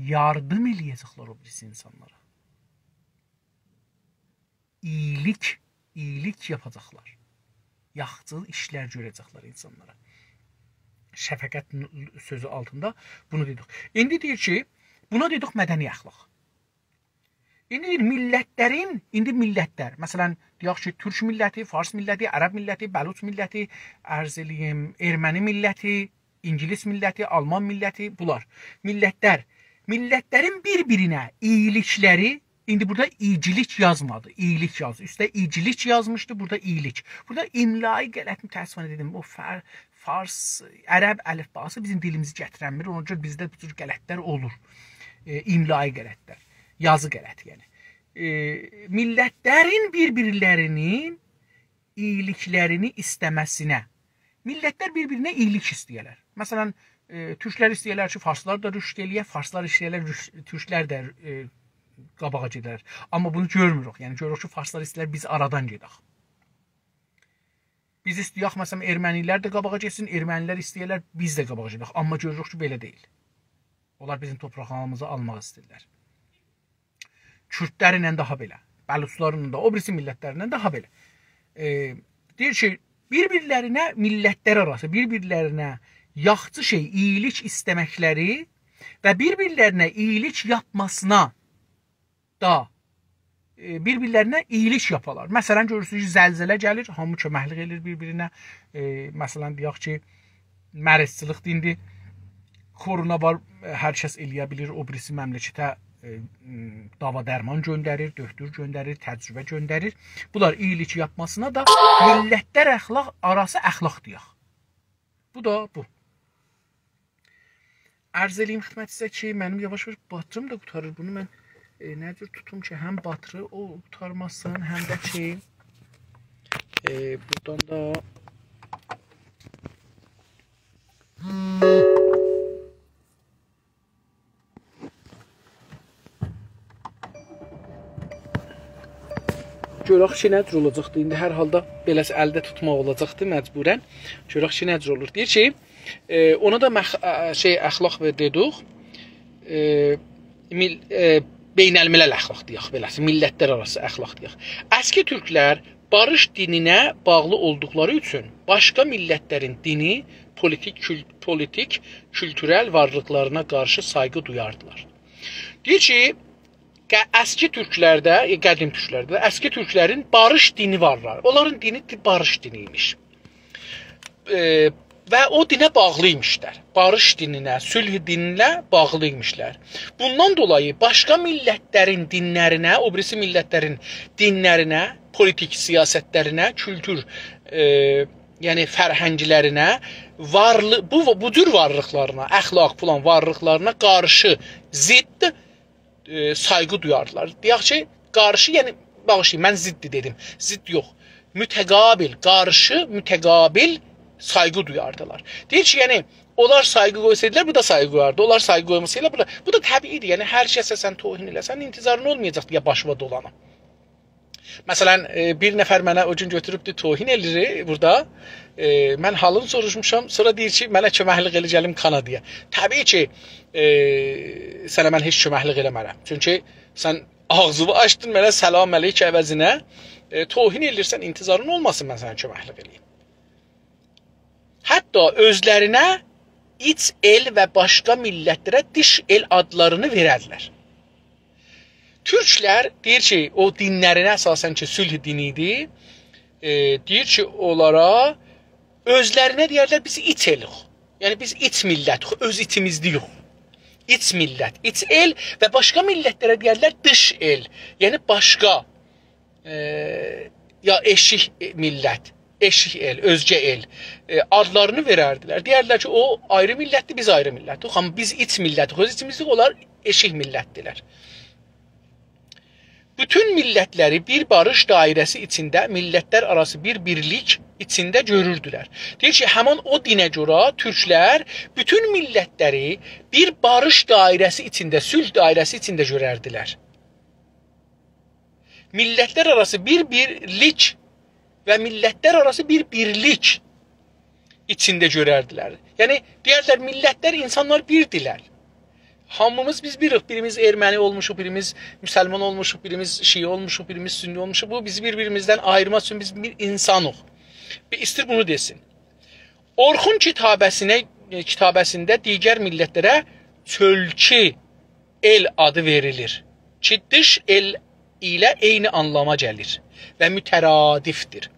A: yardım eləyəcəklər o birisi insanlara. İyilik yapacaqlar. Yaxçıl işlər görəcəklər insanlara. Şəfəqət sözü altında bunu dedik. İndi deyir ki, buna dedik mədəni əxlaq. İndi millətlər, məsələn, deyək ki, Türk milləti, Fars milləti, Ərəb milləti, Bəluç milləti, ərz eləyim, Erməni milləti, İngilis milləti, Alman milləti, bunlar. Millətlərin bir-birinə iyilikləri, indi burada iyicilik yazmadı, iyilik yazdı. Üstə iyicilik yazmışdı, burada iyilik. Burada imlai qələt mütəəssifənə dedim, o Fars, Ərəb əlifbası bizim dilimizi gətirənmir, ona görə bizdə bu cür qələtlər olur, imlai qələtlər. Yazı qələti, yəni. Millətlərin bir-birlərinin iyiliklərini istəməsinə. Millətlər bir-birinə iyilik istəyirlər. Məsələn, türklər istəyirlər ki, farslar da rüşd eləyər, farslar istəyirlər, türklər də qabağa gedər. Amma bunu görmürük. Yəni, görürük ki, farslar istəyirlər, biz aradan gedək. Biz istəyək, məsələn, ermənilər də qabağa getsin, ermənilər istəyirlər, biz də qabağa gedək. Amma görürük ki, belə deyil. Onlar bizim torpaqlarımızı almaq istəyirlər. Kürtlərlə daha belə, Bəluçlarla da, o birisi millətlərlə daha belə. Deyir ki, bir-birlərinə millətlər arası, bir-birlərinə yaxşı şey, iyilik istəməkləri və bir-birlərinə iyilik yapmasına da bir-birlərinə iyilik yaparlar. Məsələn, görürsünüz, zəlzələ gəlir, hamı köməklik edir bir-birinə. Məsələn, deyək ki, mərizçilik dindir, korona var, hər kəs eləyə bilir, o birisi məmləkətə dava dərman göndərir, doktor göndərir, təcrübə göndərir. Bunlar iyilik yapmasına da millətlər arası əxlaq deyək. Bu da bu. Ərz eləyim xidmətinizə ki, mənim yavaş-yavaş batırım da qutarır. Bunu mən nə cür tutum ki, həm batırı o qutarmasın, həm də ki, buradan da görək ki, nə cür olacaqdır. İndi hər halda beləsi əldə tutmaq olacaqdır məcburən. Görək ki, nə cür olur. Deyir ki, ona da əxlaq dedik. Beynəlmiləl əxlaq deyək, beləsi, millətlər arası əxlaq deyək. Əski türklər barış dininə bağlı olduqları üçün başqa millətlərin dini, politik, kültürel varlıqlarına qarşı sayğı duyardılar. Deyir ki, əski türklərdə, qədim türklərdə, əski türklərin barış dini varlar. Onların dini barış diniymiş. Və o dinə bağlıymışlar. Barış dininə, sülh dininə bağlıymışlar. Bundan dolayı başqa millətlərin dinlərinə, o birisi millətlərin dinlərinə, politik siyasətlərinə, kültür, yəni fərhənglərinə, bu cür varlıqlarına, əxlaq falan varlıqlarına qarşı zidd sayğı duyardılar. Deyək ki, qarşı, yəni, bağışlayın, mən ziddi dedim. Zidd yox. Mütəqabil, qarşı, mütəqabil sayğı duyardılar. Deyir ki, yəni, onlar sayğı qoysaydılar, bu da sayğı qoyardı. Onlar sayğı qoymasaydılar, bu da təbiidir. Yəni, hər kəsə sən tohin eləsən, intizarın olmayacaq deyə başıva dolana. Məsələn, bir nəfər mənə o gün götürübdür, tohin elir burada. Mən halını soruşmuşam, sonra deyir ki, mənə köməklik elə gəlim Kanadaya. Təbii ki, sənə mən heç köməklik eləmərəm. Çünki sən ağzını açdın mənə səlam əleyk əvəzinə, tohin elirsən, intizarın olmasın, mən sənə köməklik eləyim. Hətta özlərinə iç el və başqa millətlərə dış el adlarını verərlər. Türklər deyir ki, o dinlərinə əsasən ki, sülh dinidir, deyir ki, onlara özlərinə deyərlər, biz iç elik. Yəni, biz iç millətik, öz içimizdə yox. İç millət, iç el və başqa millətlərə deyərlər dış el. Yəni, başqa, ya eşik millət, eşik el, özgə el adlarını verərdilər. Deyərlər ki, o ayrı millətdir, biz ayrı millətdik. Amma biz iç millətdik, öz içimizdə onlar eşik millətdirlər. Bütün millətləri bir barış dairəsi içində, millətlər arası bir birlik içində görürdülər. Deyir ki, həman o dinə görə türklər bütün millətləri bir barış dairəsi içində, sülh dairəsi içində görərdilər. Millətlər arası bir birlik və millətlər arası bir birlik içində görərdilər. Yəni, deyərlər, millətlər, insanlar birdirlər. Hamımız biz birik. Birimiz erməni olmuşuq, birimiz müsəlman olmuşuq, birimiz şiə olmuşuq, birimiz sünni olmuşuq. Bu bizi bir-birimizdən ayırmaq üçün biz bir insanıq. Bir istir bunu desin. Orxun kitabəsində digər millətlərə çölçi el adı verilir. Ki, dış el ilə eyni anlama gəlir və mütəradifdir.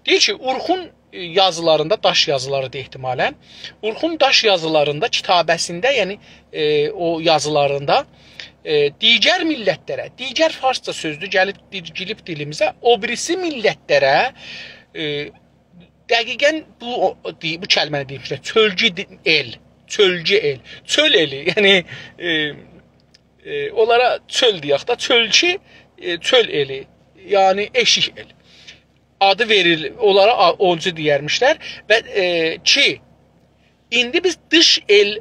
A: Deyir ki, Urxun yazılarında, daş yazılarıdır ehtimalən. Urxun daş yazılarında, kitabəsində, yəni o yazılarında digər millətlərə, digər farsça sözdür, gəlib dilimizə, o birisi millətlərə dəqiqən bu kəlməni deymişlər, çölcü el, çöl eli, yəni onlara çöl deyək da, çölçi, çöl eli, yəni eşik el. Adı verilir, onlara olcu deyərmişlər və ki, indi biz dış el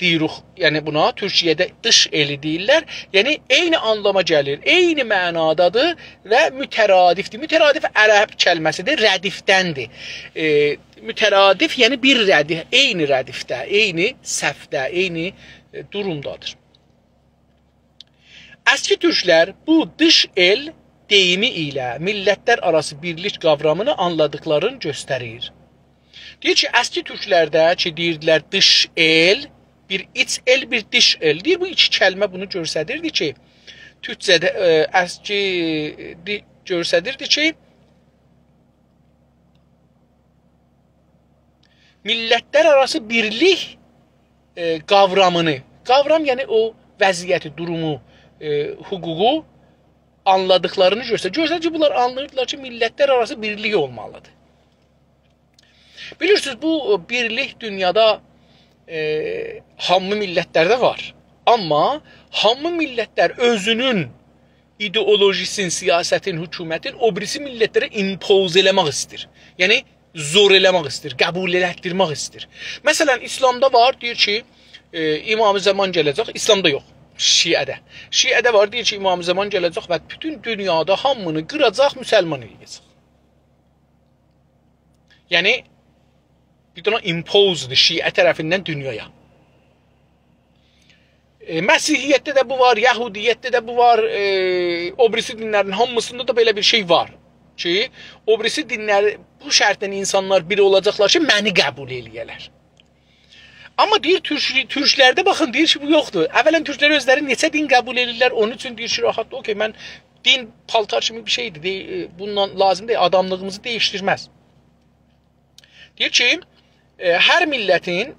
A: deyirik, yəni buna Türkiyədə dış eli deyirlər, yəni eyni anlama gəlir, eyni mənadadır və mütəradifdir. Mütəradif ərəb kəlməsidir, rədifdəndir. Mütəradif, yəni bir rədif, eyni rədifdə, eyni səhvdə, eyni durumdadır. Əski türklər bu dış el deyimi ilə millətlər arası birlik qavramını anladıklarını göstərir. Deyir ki, əski türklərdə ki, deyirdilər dış el, bir iç el, bir dış el. Deyir, bu iki kəlmə bunu göstərirdi ki, türkcədə əski göstərirdi ki, millətlər arası birlik qavramını, qavram yəni o vəziyyəti, durumu, hüququ anladıklarını göstərir. Göstərir ki, bunlar anlayırdılar ki, millətlər arası birlik olmalıdır. Bilirsiniz, bu birlik dünyada hamı millətlərdə var. Amma hamı millətlər özünün ideolojisin, siyasətin, hökumətin o birisi millətlərə impoz eləmək istir. Yəni, zor eləmək istir, qəbul elətdirmək istir. Məsələn, İslamda var, deyir ki, İmam-ı Zaman gələcək, İslamda yox, Şiədə. Şiədə var, deyir ki, İmam-ı Zaman gələcək və bütün dünyada hamını qıracaq, müsəlman eləyəcək. Yəni, bir dənə impozdur Şiə tərəfindən dünyaya. Məsihiyyətdə də bu var, Yahudiyyətdə də bu var, o birisi dinlərin hamısında da belə bir şey var ki, o birisi dinləri bu şərtlə insanlar biri olacaqlar ki, məni qəbul eləyələr. Amma deyir, türklərdə baxın, deyir ki, bu yoxdur. Əvvələn türklər özləri neçə din qəbul edirlər, onun üçün deyir ki, rahatdır, okey, mən din paltar kimi bir şeydir, bundan lazım deyil, adamlığımızı dəyişdirməz. Deyir ki, hər millətin,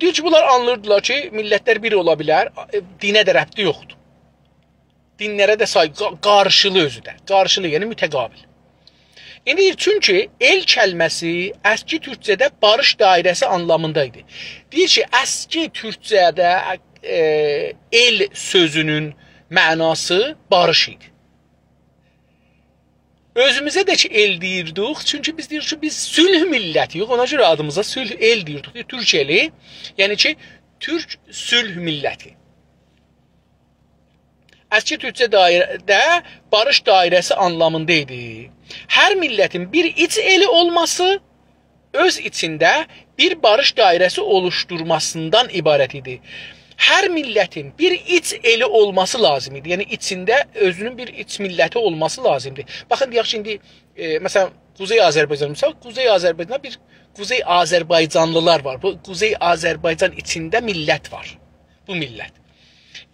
A: deyir ki, bunlar anlayırdılar ki, millətlər biri ola bilər, dinə də rəbti yoxdur. Dinlərə də qarşılı özü də, qarşılı, yəni mütəqabil. İndi çünki el kəlməsi əski türkcədə barış dairəsi anlamındaydı. Deyir ki, əski türkcədə el sözünün mənası barış idi. Özümüzə də ki, el deyirdik, çünki biz deyirik ki, biz sülh millətiyik, ona görə adımıza sülh el deyirdik. Türk eli, yəni ki, Türk sülh milləti. Əski türkcə dairədə barış dairəsi anlamındaydı. Hər millətin bir iç eli olması öz içində bir barış dairəsi oluşturmasından ibarət idi. Hər millətin bir iç eli olması lazım idi. Yəni içində özünün bir iç milləti olması lazımdır. Baxın, deyək ki, indi məsələn Quzey Azərbaycan, Quzey Azərbaycanda bir Quzey Azərbaycanlılar var. Bu Quzey Azərbaycan içində millət var. Bu millət.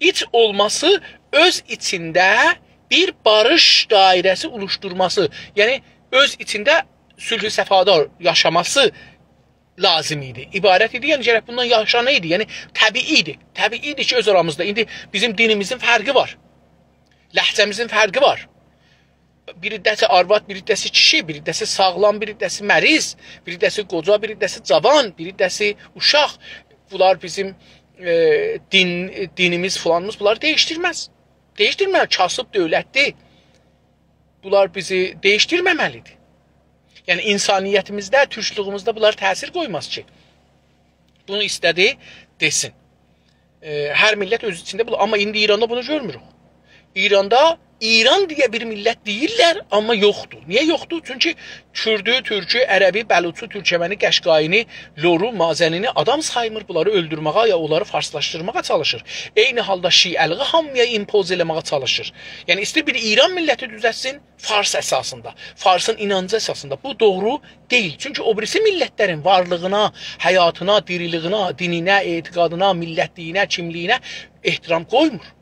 A: İç olması öz içində bir barış dairəsi oluşturması, yəni öz içində sülh-i səfadar yaşaması lazım idi, ibarət idi, yəni gərək bundan yaşanı idi, yəni təbii idi. Təbii idi ki, öz aramızda indi bizim dinimizin fərqi var, ləhcəmizin fərqi var. Bir iddəsi arvad, bir iddəsi kişi, bir iddəsi sağlam, bir iddəsi məriz, bir iddəsi qoca, bir iddəsi cavan, bir iddəsi uşaq. Bunlar bizim dinimiz, falanımız bunları dəyişdirməz. Dəyişdirməli, kasıb dövlətdir. Bunlar bizi dəyişdirməməlidir. Yəni, insaniyyətimizdə, türklüğümüzdə bunlar təsir qoymaz ki. Bunu istədi, desin. Hər millət öz içində bulur. Amma indi İranda bunu görmürük. İranda İran deyə bir millət deyirlər, amma yoxdur. Niyə yoxdur? Çünki Kürdü, Türkü, Ərəbi, Bəluçu, Türkəməni, Qəşqayini, Loru, Mazənini adam saymır, bunları öldürməyə ya onları farslaşdırmağa çalışır. Eyni halda Şiəliği hamıya impoz eləməyə çalışır. Yəni, istəyir bir İran milləti düzəlsin, Fars əsasında, Farsın inancı əsasında. Bu doğru deyil. Çünki o birisi millətlərin varlığına, həyatına, diriliyinə, dininə, etiqadına, millətliyinə, kimliyinə ehtiram qoymur.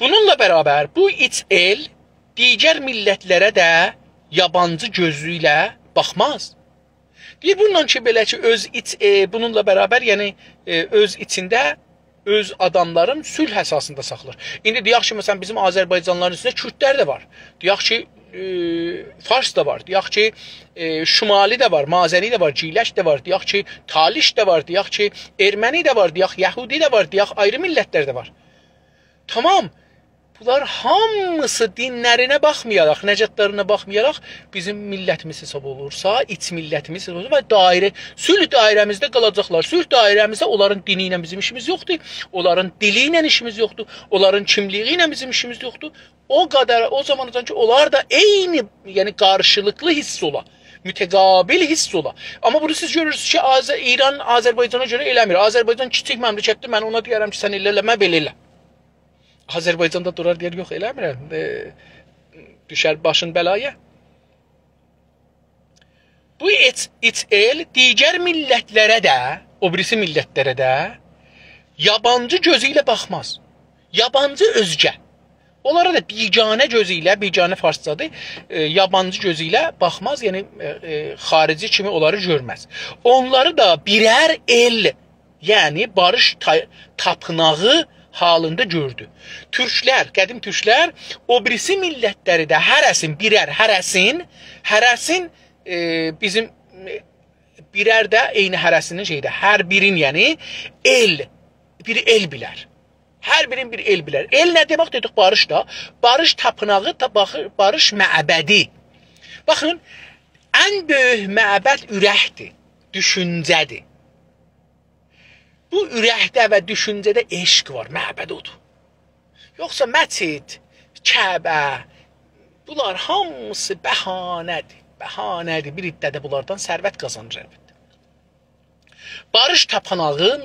A: Bununla bərabər bu iç el digər millətlərə də yabancı gözü ilə baxmaz. Deyir, bununla ki, belə ki, öz iç, bununla bərabər, yəni öz içində öz adamların sülh əsasında saxlar. İndi deyək ki, məsələn, bizim Azərbaycanların içində Kürdlər də var. Deyək ki, Fars da var. Deyək ki, Şimali də var, Mazəni də var, Ciləş də var. Deyək ki, Taliş də var. Deyək ki, Erməni də var. Deyək, Yəhudi də var. Deyək, ayrı millətlər də var. Tamam. Bunlar hamısı dinlərinə baxmayaraq, nəcətlərinə baxmayaraq bizim millətimiz hesab olursa, iç millətimiz hesab olursa və dairə, sülh dairəmizdə qalacaqlar. Sülh dairəmizdə onların dini ilə bizim işimiz yoxdur, onların dili ilə işimiz yoxdur, onların kimliyi ilə bizim işimiz yoxdur. O qədər, o zamandan ki, onlar da eyni, yəni qarşılıqlı hiss ola. müteqabil hiss ola. Amma bunu siz görürsünüz ki İran Azərbaycana görə eləmir. Azərbaycan kiçik məmləkətdir, mən ona deyərəm ki, sən elə, mən belə elə. Azərbaycanda durar deyər, yox eləmirəm. Düşər başın bəlaya. Bu el digər millətlərə də, o birisi millətlərə də yabancı gözü ilə baxmaz. Yabancı özgə. Onlara da biganə gözü ilə, biganə farscadır, yabancı gözü ilə baxmaz, yəni xarici kimi onları görməz. Onları da birər el, yəni barış tapınağı halında gördü. Türklər, qədim türklər, o birisi millətləri də hərəsin, birər, hərəsin bizim birər də eyni hərəsinin şeydə, hər birin, yəni bir el bilər. Hər birin bir el bilər. El nə demək dedik? Barış da. Barış tapınağı, barış məbədi. Baxın, ən böyük məbəd ürəkdir, düşüncədir. Bu ürəkdə və düşüncədə eşq var, məbəd odur. Yoxsa məscid, Kəbə, bunlar hamısı bəhanədir. Bəhanədir. Bir iddədə bunlardan sərvət qazanır əlbəttə. Barış tapanağı,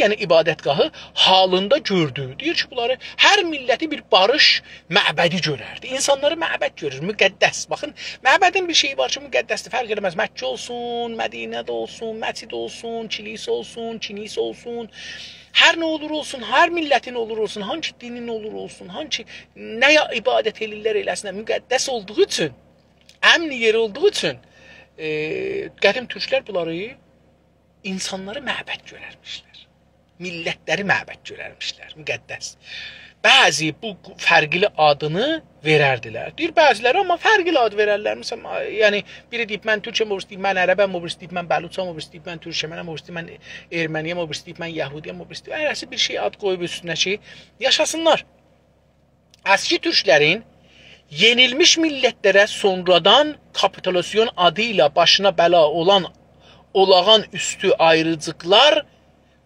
A: yəni ibadətgahı halında gördü. Deyir ki, bunları hər milləti bir barış məbədi görərdi. İnsanları məbəd görür, müqəddəs. Baxın, məbədin bir şeyi var ki, müqəddəsdir. Fərq eləməz. Məkkə olsun, Mədinədə olsun, məscid olsun, kilsə olsun, kinisə olsun. Hər nə olur olsun, hər millətin olur olsun, hangi dinin olur olsun, hangi nəyə ibadət elirlər eləsinə, müqəddəs olduğu üçün, əmn yeri olduğu üçün qədim türklər bunları insanları məbəd görərmişlər. Millətləri məbəd görərmişlər, müqəddəs. Bəzi bu fərqli adını verərdilər. Deyir bəziləri, amma fərqli ad verərlər. Məsələn, yəni biri deyib mən türkəm, o birisi deyib mən ərəbəm, o birisi deyib mən bəluçam, o birisi deyib mən türkəmənəm, o birisi deyib mən erməniyəm, o birisi deyib mən yəhudiyəm, o birisi deyib hərəsi bir şey ad qoyub üstünə ki, yaşasınlar. Əski türklərin yenilmiş millətlərə sonradan kapitulasyon adı ilə başına bəla olan olağan üstü ayrıcıqlar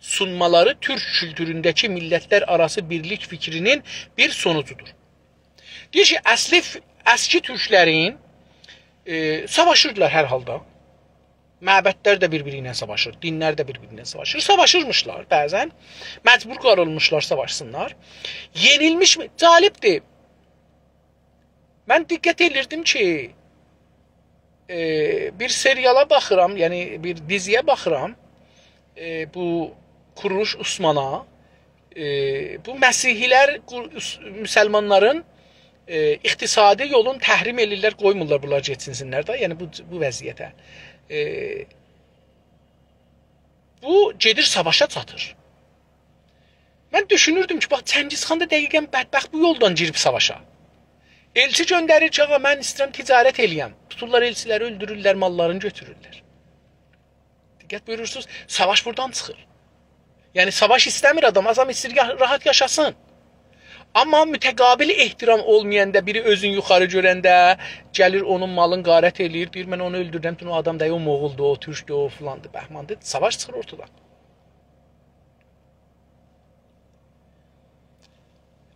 A: sunmaları Türk kültüründəki millətlər arası birlik fikrinin bir sonucudur. Deyir ki, əski türklərin savaşırdılar hər halda. Məbədlər də bir-biri ilə savaşır, dinlər də bir-biri ilə savaşır. Savaşırmışlar bəzən, məcbur qarılmışlar savaşsınlar. Yenilmiş, calibdir. Mən diqqət edirdim ki, bir seriala baxıram, yəni bir diziyə baxıram, bu Kuruluş Osmana, bu məsihilər, müsəlmanların iqtisadi yolun təhrim elirlər, qoymurlar bunlar geçsinsinlər də, yəni bu vəziyyətə. Bu gedir savaşa çatır. Mən düşünürdüm ki, bax, Çəngizxan da dəqiqən bədbəxt bu yoldan girib savaşa. Elçi göndərir ki, ağa, mən istəyirəm ticarət eləyəm. Tuturlar elçiləri, öldürürlər, mallarını götürürlər. Diqqət buyurursunuz, savaş buradan çıxır. Yəni, savaş istəmir adam istəyir rahat yaşasın. Amma mütəqabil ehtiram olmayanda, biri özün yuxarı görəndə, gəlir onun malın qarət eləyir, deyir, mən onu öldürürəm, o adam da, o Moğuldur, o Türkdür, o filandır, bəhmandır. Savaş çıxır ortadan.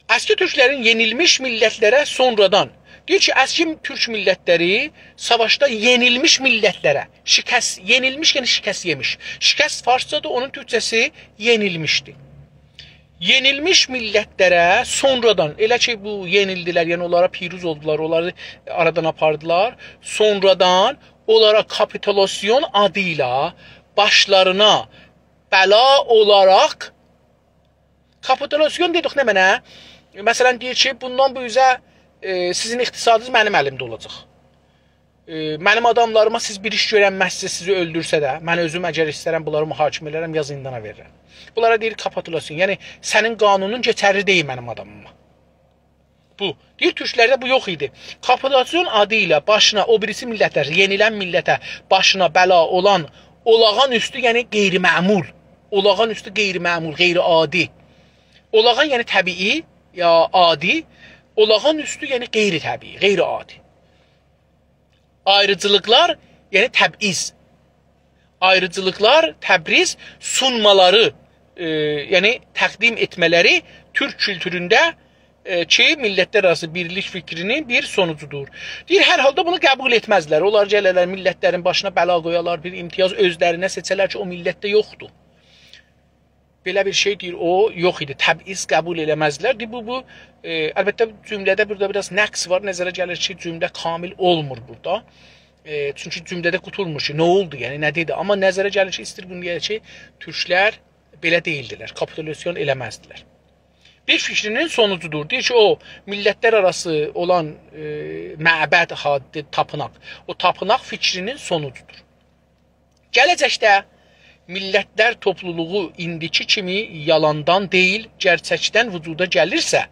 A: Əski türklərin yenilmiş millətlərə sonradan, deyir ki, əski türk millətləri savaşda yenilmiş millətlərə, yenilmiş, yəni şikəst yemiş. Şikəst farscadır, onun türkçəsi yenilmişdir. Yenilmiş millətlərə sonradan, elə ki, bu yenildilər, yəni onlara piruz oldular, onları aradan apardılar, sonradan onlara kapitulasyon adıyla başlarına bəla olaraq, kapitulasyon dedik nə mənə? Məsələn, deyir ki, bundan bu üzə sizin iqtisadınız mənim əlimdə olacaq. Mənim adamlarıma siz bir iş görənməzsə, sizi öldürsə də, mən özüm əgər istərəm, bunları mühakimə edərəm, ya zindana verirəm. Bunlara deyir kapitulasyon, yəni sənin qanunun keçərli deyil mənim adamıma. Bu, deyir türklərdə bu yox idi. Kapitulasyon adı ilə başına o birisi millətlər, yenilən millətə başına bəla olan olağan üstü, yəni qeyri-məmul. Olağan üstü qeyri-məmul, qeyri-adi. Olağan yəni təbii, ya adi, olağan üstü yəni qeyri-təbii, qeyri-adi. Ayrıcılıqlar, yəni təbriz. Ayrıcılıqlar, təbriz sunmaları, yəni təqdim etmələri Türk kültüründə ki, millətlər arası birlik fikrinin bir sonucudur. Deyir, hər halda bunu qəbul etməzlər. Onlar gələrlər, millətlərin başına bəla qoyalar, bir imtiyaz özlərinə seçələr ki, o millətdə yoxdur. Belə bir şey deyir, o yox idi. Təbiiz qəbul eləməzlər. Deyir, bu əlbəttə cümlədə burada biraz nəqs var. Nəzərə gəlir ki, cümlə kamil olmur burada. Çünki cümlədə qutulmur ki, nə oldu, yəni nə dedi. Amma nəzərə gəlir ki, istir bunu deyir ki, türklər belə deyildilər, kapitulasyon eləməzdilər. Bir fikrinin sonucudur. Deyir ki, o millətlər arası olan məbəd, tapınaq, o tapınaq fikrinin sonucudur. Gələcəkdə millətlər topluluğu indiki kimi yalandan deyil, gerçəkdən vücuda gəlirsə,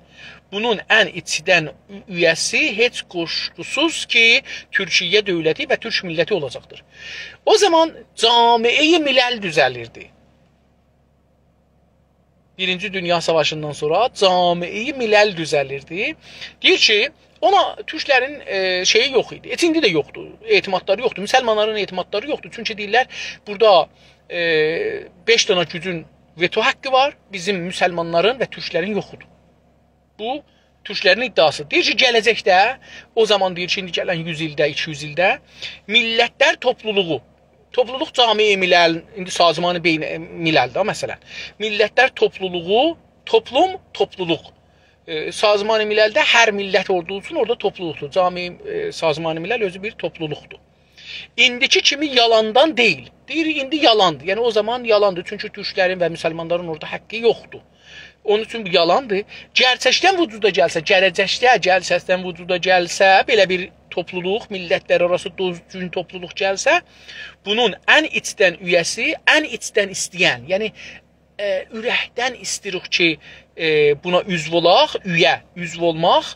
A: bunun ən içidən üyəsi heç qoşqusuz ki, Türkiyə dövləti və Türk milləti olacaqdır. O zaman camiə-i milləl düzəlirdi. Birinci Dünya Savaşından sonra camiə-i milləl düzəlirdi. Deyir ki, ona türklərin şeyi yox idi. İndi də yoxdur. Etimadları yoxdur. Müsəlmanların etimadları yoxdur. Çünki deyirlər, burada 5 dənə gücün veto haqqı var. Bizim müsəlmanların və türklərin yoxudur. Bu, türklərin iddiası. Deyir ki, gələcəkdə, o zaman deyir ki, indi gələn 100 ildə, 200 ildə millətlər topluluğu, topluluq camiə milləl, indi sazmanı milləldir, məsələn. Millətlər topluluğu, topluluq. Sazmanı milləldə hər millət olduğu üçün orada topluluqdur. Camiə sazmanı milləl özü bir topluluqdur. İndiki kimi yalandan deyil. Deyir, indi yalandır. Yəni o zaman yalandır. Çünki türklərin və müsəlmanların orada haqqı yoxdur. Onun üçün bu yalandır. Gerçəkdən vücuda gəlsə, gələcəkdən vücuda gəlsə, belə bir topluluq, millətlər arası düzgün topluluq gəlsə, bunun ən içdən üyəsi, ən içdən istəyən, yəni ürəkdən istirik ki, buna üzv olaq, üzv olmaq,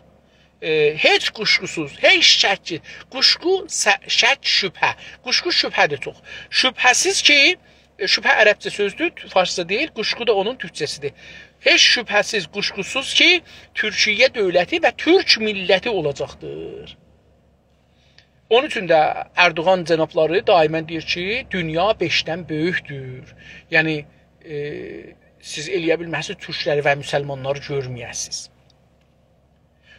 A: heç quşqusuz, heç şəkki, quşqu, şək, şübhə. Quşqu şübhədir çox. Şübhəsiz ki, şübhə ərəbcə sözdür, farsça deyil, quşqu da onun türkçəsidir. Heç şübhəsiz, quşqusuz ki, Türkiyə dövləti və Türk milləti olacaqdır. Onun üçün də Erdoğan cənabları daimən deyir ki, dünya 5-dən böyükdür. Yəni, siz eləyə bilməsiniz, türkləri və müsəlmanları görməyəsiniz.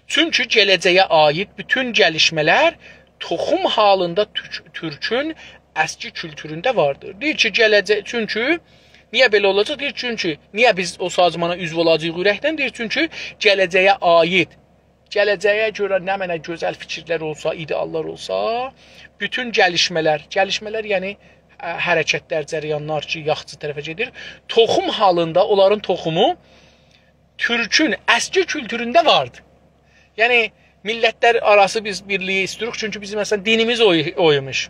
A: Çünki gələcəyə aid bütün gəlişmələr toxum halında türkün əski kültüründə vardır. Deyir ki, gələcək, çünki niyə belə olacaq? Deyir, çünki niyə biz o sazmana üzv olacağıq ürəkdən? Deyir, çünki gələcəyə aid, gələcəyə görə nə mənə gözəl fikirlər olsa, ideallar olsa, bütün gəlişmələr yəni hərəkətlər, cəryanlar ki, yaxçı tərəfə gedir, toxum halında onların toxumu türkün əski kültüründə vardır. Yəni, millətlər arası biz birliyi istirik, çünki bizim məsələn dinimiz oymuş.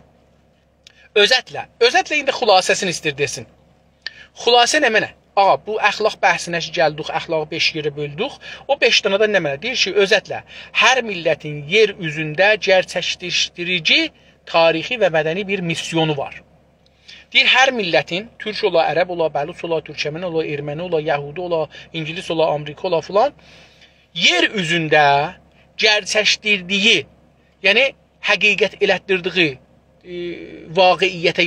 A: Özətlə indi xülasəsini istir desin. Xülasə nə mənə? Ağa, bu əxlaq bəhsinə gəldik, əxlağı 5 yerə böldük. O 5 danadan nə mənə? Deyir ki, özətlə, hər millətin yer üzündə gerçəkləşdirici, tarixi və mədəni bir misyonu var. Deyir, hər millətin, türk ola, ərəb ola, bəlus ola, türkçəmən ola, erməni ola, yəhudi ola, ingilis ola, amerika ola filan, yer üzündə gerçəkdirdiyi, yəni həqiqət elətdirdiyi, vaqiiyyətə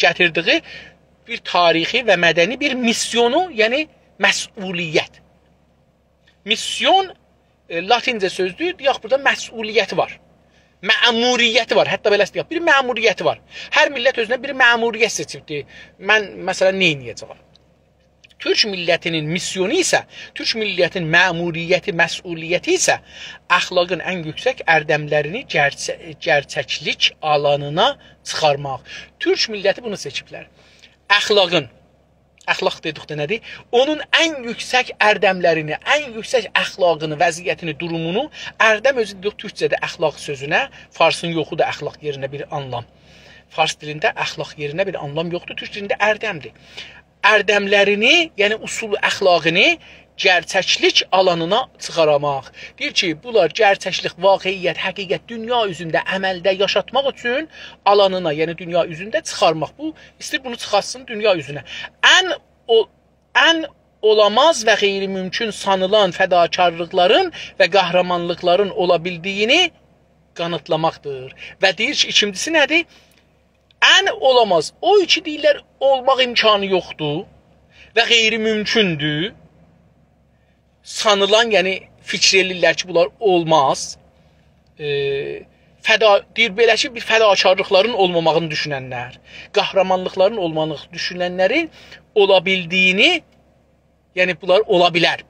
A: gətirdiyi bir tarixi və mədəni bir misyonu, yəni məsuliyyət. Misyon latincə sözdür, deyək burada məsuliyyəti var. Məmuriyyəti var, hətta beləsi deyək, bir məmuriyyəti var. Hər millət özünə bir məmuriyyət seçibdir. Mən, məsələn, nə edəcəyəm? Türk millətinin misyonu isə, Türk millətinin məmuriyyəti, məsuliyyəti isə əxlaqın ən yüksək ərdəmlərini gerçəklik alanına çıxarmaq. Türk milləti bunu seçiblər. Əxlaq dedikdə nədir? Onun ən yüksək ərdəmlərini, ən yüksək əxlaqını, vəziyyətini, durumunu, ərdəm özü dedik türkçədə əxlaq sözünə, farsın yoxu da əxlaq yerinə bir anlam. Fars dilində əxlaq yerinə bir anlam yoxdur, türk dilində ərdəmdir. Ərdəmlərini, yəni usul əxlaqını gerçəklik alanına çıxaramaq. Deyir ki, bunlar gerçəklik, vaqiiyyət, həqiqət dünya üzündə əməldə yaşatmaq üçün alanına, yəni dünya üzündə çıxarmaq. Bu, istəyir bunu çıxarsın dünya üzünə. Ən olamaz və qeyri-mümkün sanılan fədakarlıqların və qəhrəmanlıqların ola bildiyini qanıtlamaqdır. Və deyir ki, ikincisi nədir? Ən olamaz. O iki deyirlər, olmaq imkanı yoxdur və qeyri-mümkündür. sanılan, yəni fikir eləyirlər ki, bunlar olmaz. Deyir belə ki, bir fədakarlıqların olmamağını düşünənlər, qəhrəmanlıqların olmamağını düşünənlərin ola bildiyini, yəni bunlar ola bilər.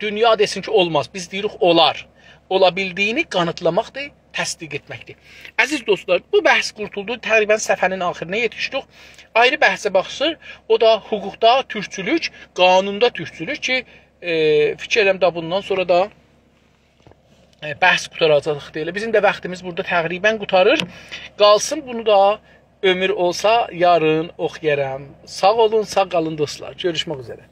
A: Dünya desin ki, olmaz. Biz deyirik olar. Ola bildiyini qanıtlamaqdır, təsdiq etməkdir. Əziz dostlar, bu bəhs qurtuldu. Təqribən səfərin axirinə yetişdik. Ayrı bəhsə baxsır, o da hüquqda türkçülük, qanunda türkçülük ki, fikirəm də bundan sonra da bəhs qutaracaq deyilə. Bizim də vaxtımız burada təqribən qutarır. Qalsın, bunu da ömür olsa yarın oxuyaram. Sağ olun, sağ qalın dostlar. Görüşmək üzrə.